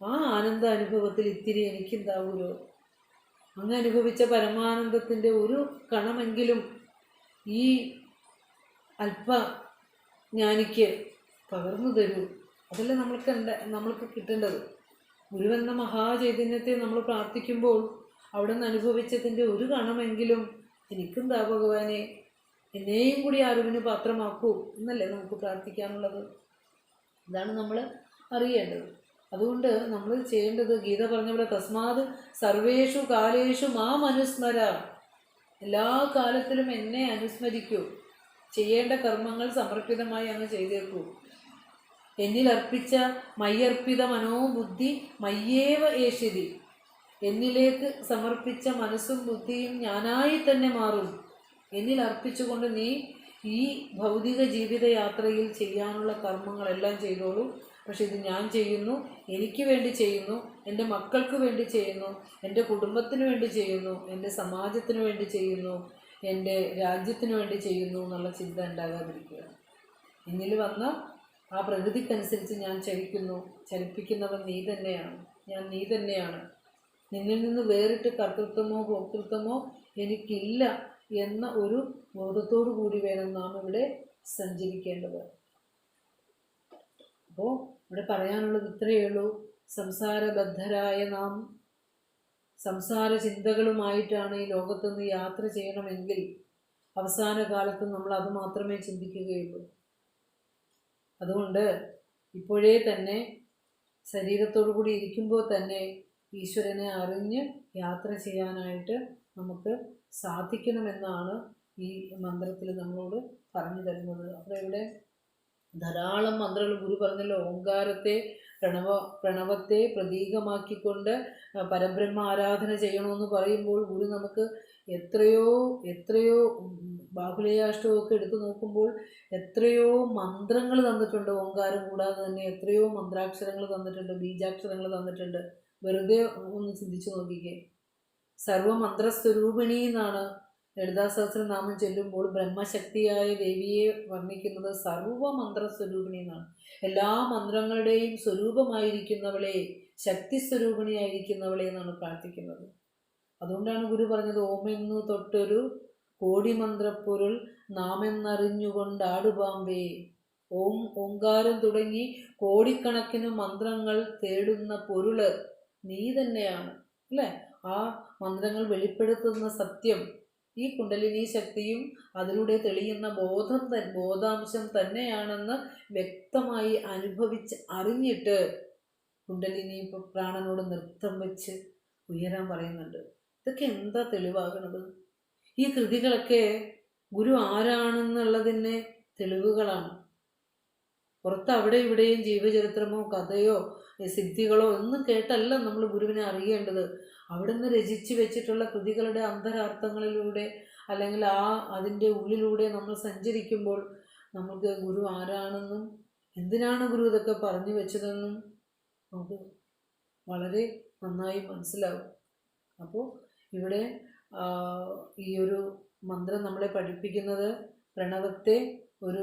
ആ ആനന്ദ അനുഭവത്തിൽ ഇത്തിരി എനിക്കെന്താ ഗുരു, അങ്ങ് അനുഭവിച്ച പരമാനന്ദത്തിൻ്റെ ഒരു കണമെങ്കിലും ഈ അല്പ ജ്ഞാനിക്ക് പകർന്നു തരൂ. അതല്ലേ നമ്മൾക്ക് കിട്ടേണ്ടത്. ഗുരുവെന്ന മഹാചൈതന്യത്തെ നമ്മൾ പ്രാർത്ഥിക്കുമ്പോൾ അവിടെ നിന്ന് അനുഭവിച്ചതിൻ്റെ ഒരു കണമെങ്കിലും എനിക്കെന്താ ഭഗവാനെ, എന്നെയും കൂടി അറിവിന് പാത്രമാക്കൂ എന്നല്ലേ നമുക്ക് പ്രാർത്ഥിക്കാനുള്ളത്. ഇതാണ് നമ്മൾ അറിയേണ്ടത്. അതുകൊണ്ട് നമ്മൾ ചെയ്യേണ്ടത് ഗീത പറഞ്ഞവിടെ തസ്മാത് സർവേഷു കാലേഷു മാം അനുസ്മര, എല്ലാ കാലത്തിലും എന്നെ അനുസ്മരിക്കൂ. ചെയ്യേണ്ട കർമ്മങ്ങൾ സമർപ്പിതമായി അങ്ങ് ചെയ്തേക്കൂ. എന്നിൽ അർപ്പിച്ച മയ്യർപ്പിത മനോബുദ്ധി മയ്യേവ ഏഷ്യതി, എന്നിലേക്ക് സമർപ്പിച്ച മനസ്സും ബുദ്ധിയും ഞാനായി തന്നെ മാറും. എന്നിൽ അർപ്പിച്ചുകൊണ്ട് നീ ഈ ഭൗതിക ജീവിതയാത്രയിൽ ചെയ്യാനുള്ള കർമ്മങ്ങളെല്ലാം ചെയ്തോളൂ. പക്ഷെ ഇത് ഞാൻ ചെയ്യുന്നു, എനിക്ക് വേണ്ടി ചെയ്യുന്നു, എൻ്റെ മക്കൾക്ക് വേണ്ടി ചെയ്യുന്നു, എൻ്റെ കുടുംബത്തിന് വേണ്ടി ചെയ്യുന്നു, എൻ്റെ സമാജത്തിന് വേണ്ടി ചെയ്യുന്നു, എൻ്റെ രാജ്യത്തിന് വേണ്ടി ചെയ്യുന്നു എന്നുള്ള ചിന്ത ഉണ്ടാകാതിരിക്കുക. എന്നിൽ വന്ന ആ പ്രകൃതിക്കനുസരിച്ച് ഞാൻ ചലിക്കുന്നു. ചലിപ്പിക്കുന്നവൻ നീ തന്നെയാണ്, ഞാൻ നീ തന്നെയാണ്. നിന്നിൽ നിന്ന് വേറിട്ട് കർത്തൃത്വമോ ഭോക്തൃത്വമോ എനിക്കില്ല എന്ന ഒരു ബോധത്തോടു കൂടി വേണം നാം ഇവിടെ സഞ്ചരിക്കേണ്ടത്. അപ്പോൾ ഇവിടെ പറയാനുള്ളത് ഇത്രയേ ഉള്ളൂ. സംസാരബദ്ധരായ നാം സംസാര ചിന്തകളുമായിട്ടാണ് ഈ ലോകത്തുനിന്ന് യാത്ര ചെയ്യണമെങ്കിൽ അവസാന കാലത്ത് നമ്മൾ അത് മാത്രമേ ചിന്തിക്കുകയുള്ളൂ. അതുകൊണ്ട് ഇപ്പോഴേ തന്നെ ശരീരത്തോടു കൂടി ഇരിക്കുമ്പോൾ തന്നെ ഈശ്വരനെ അറിഞ്ഞ് യാത്ര ചെയ്യാനായിട്ട് നമുക്ക് സാധിക്കണമെന്നാണ് ഈ മന്ത്രത്തിൽ നമ്മളോട് പറഞ്ഞു തരുന്നത്. അപ്പോൾ ഇവിടെ ധാരാളം മന്ത്രങ്ങൾ ഗുരു പറഞ്ഞല്ലോ. ഓങ്കാരത്തെ പ്രണവത്തെ പ്രതീകമാക്കിക്കൊണ്ട് പരബ്രഹ്മ ആരാധന ചെയ്യണമെന്ന് പറയുമ്പോൾ ഗുരു നമുക്ക് എത്രയോ ബാഹുലേയാഷ്ടമൊക്കെ എടുത്തു നോക്കുമ്പോൾ എത്രയോ മന്ത്രങ്ങൾ തന്നിട്ടുണ്ട്. ഓങ്കാരം കൂടാതെ തന്നെ എത്രയോ മന്ത്രാക്ഷരങ്ങൾ തന്നിട്ടുണ്ട്, ബീജാക്ഷരങ്ങൾ തന്നിട്ടുണ്ട്. വെറുതെ ഒന്ന് ചിന്തിച്ചു നോക്കിക്കേ. സർവമന്ത്രസ്വരൂപിണി എന്നാണ് ലളിതാ സഹസ്രനാമം ചൊല്ലുമ്പോൾ ബ്രഹ്മശക്തിയായ ദേവിയെ വർണ്ണിക്കുന്നത് സർവമന്ത്രസ്വരൂപിണി എന്നാണ്. എല്ലാ മന്ത്രങ്ങളുടെയും സ്വരൂപമായിരിക്കുന്നവളെ, ശക്തി സ്വരൂപിണിയായിരിക്കുന്നവളെ എന്നാണ് പ്രാർത്ഥിക്കുന്നത്. അതുകൊണ്ടാണ് ഗുരു പറഞ്ഞത് ഓമെന്നു തൊട്ടൊരു കോടിമന്ത്രപ്പൊരുൾ നാമെന്നറിഞ്ഞുകൊണ്ടാടുപാമ്പേ. ഓം ഓങ്കാരം തുടങ്ങി കോടിക്കണക്കിന് മന്ത്രങ്ങൾ തേടുന്ന പൊരുള് നീ തന്നെയാണ് അല്ലേ? ആ മന്ത്രങ്ങൾ വെളിപ്പെടുത്തുന്ന സത്യം ഈ കുണ്ടലിനി ശക്തിയും അതിലൂടെ തെളിയുന്ന ബോധാംശം തന്നെയാണെന്ന് വ്യക്തമായി അനുഭവിച്ച് അറിഞ്ഞിട്ട് കുണ്ടലിനി പ്രാണനോട് നൃത്തം വെച്ച് ഉയരാൻ പറയുന്നുണ്ട്. ഇതൊക്കെ എന്താ തെളിവാകണത്? ഈ കൃതികളൊക്കെ ഗുരു ആരാണെന്നുള്ളതിന് തെളിവുകളാണ്. പുറത്ത് അവിടെ ഇവിടെയും ജീവചരിത്രമോ കഥയോ സിദ്ധികളോ ഒന്നും കേട്ടല്ല നമ്മൾ ഗുരുവിനെ അറിയേണ്ടത്. അവിടുന്ന് രചിച്ച് വെച്ചിട്ടുള്ള കൃതികളുടെ അന്തരാർത്ഥങ്ങളിലൂടെ അല്ലെങ്കിൽ അതിൻ്റെ ഉള്ളിലൂടെ നമ്മൾ സഞ്ചരിക്കുമ്പോൾ നമുക്ക് ഗുരു ആരാണെന്നും എന്തിനാണ് ഗുരു ഇതൊക്കെ പറഞ്ഞു വെച്ചതെന്നും നമുക്ക് വളരെ നന്നായി മനസ്സിലാവും. അപ്പോൾ ഇവിടെ ഈ ഒരു മന്ത്രം നമ്മളെ പഠിപ്പിക്കുന്നത് പ്രണവത്തെ ഒരു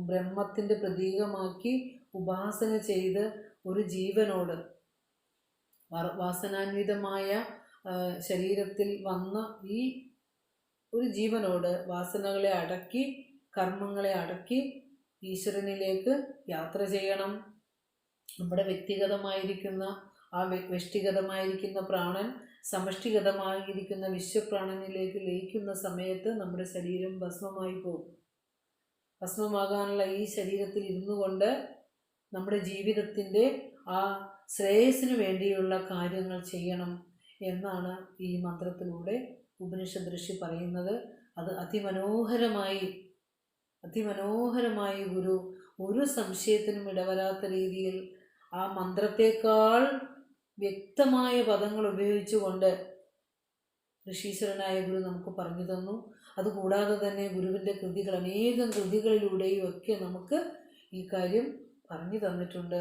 ബ്രഹ്മത്തിൻ്റെ പ്രതീകമാക്കി ഉപാസന ചെയ്ത് ഒരു ജീവനോട്, വാസനാന്വിതമായ ശരീരത്തിൽ വന്ന ഈ ഒരു ജീവനോട് വാസനകളെ അടക്കി കർമ്മങ്ങളെ അടക്കി ഈശ്വരനിലേക്ക് യാത്ര ചെയ്യണം. നമ്മുടെ വ്യക്തിഗതമായിരിക്കുന്ന വ്യഷ്ടിഗതമായിരിക്കുന്ന പ്രാണൻ സമഷ്ടിഗതമായിരിക്കുന്ന വിശ്വപ്രാണനിലേക്ക് ലയിക്കുന്ന സമയത്ത് നമ്മുടെ ശരീരം ഭസ്മമായി പോകും. ഭസ്മമാകാനുള്ള ഈ ശരീരത്തിൽ ഇരുന്നു കൊണ്ട് നമ്മുടെ ജീവിതത്തിൻ്റെ ആ ശ്രേയസ്സിന് വേണ്ടിയുള്ള കാര്യങ്ങൾ ചെയ്യണം എന്നാണ് ഈ മന്ത്രത്തിലൂടെ ഉപനിഷദ് ഋഷി പറയുന്നത്. അത് അതിമനോഹരമായി ഗുരു ഒരു സംശയത്തിനും ഇടവരാത്ത രീതിയിൽ ആ മന്ത്രത്തേക്കാൾ വ്യക്തമായ പദങ്ങൾ ഉപയോഗിച്ചുകൊണ്ട് ഋഷീശ്വരനായ ഗുരു നമുക്ക് പറഞ്ഞു തന്നു. അതുകൂടാതെ തന്നെ ഗുരുവിൻ്റെ കൃതികൾ, അനേകം കൃതികളിലൂടെയും ഒക്കെ നമുക്ക് ഈ കാര്യം പറഞ്ഞു തന്നിട്ടുണ്ട്.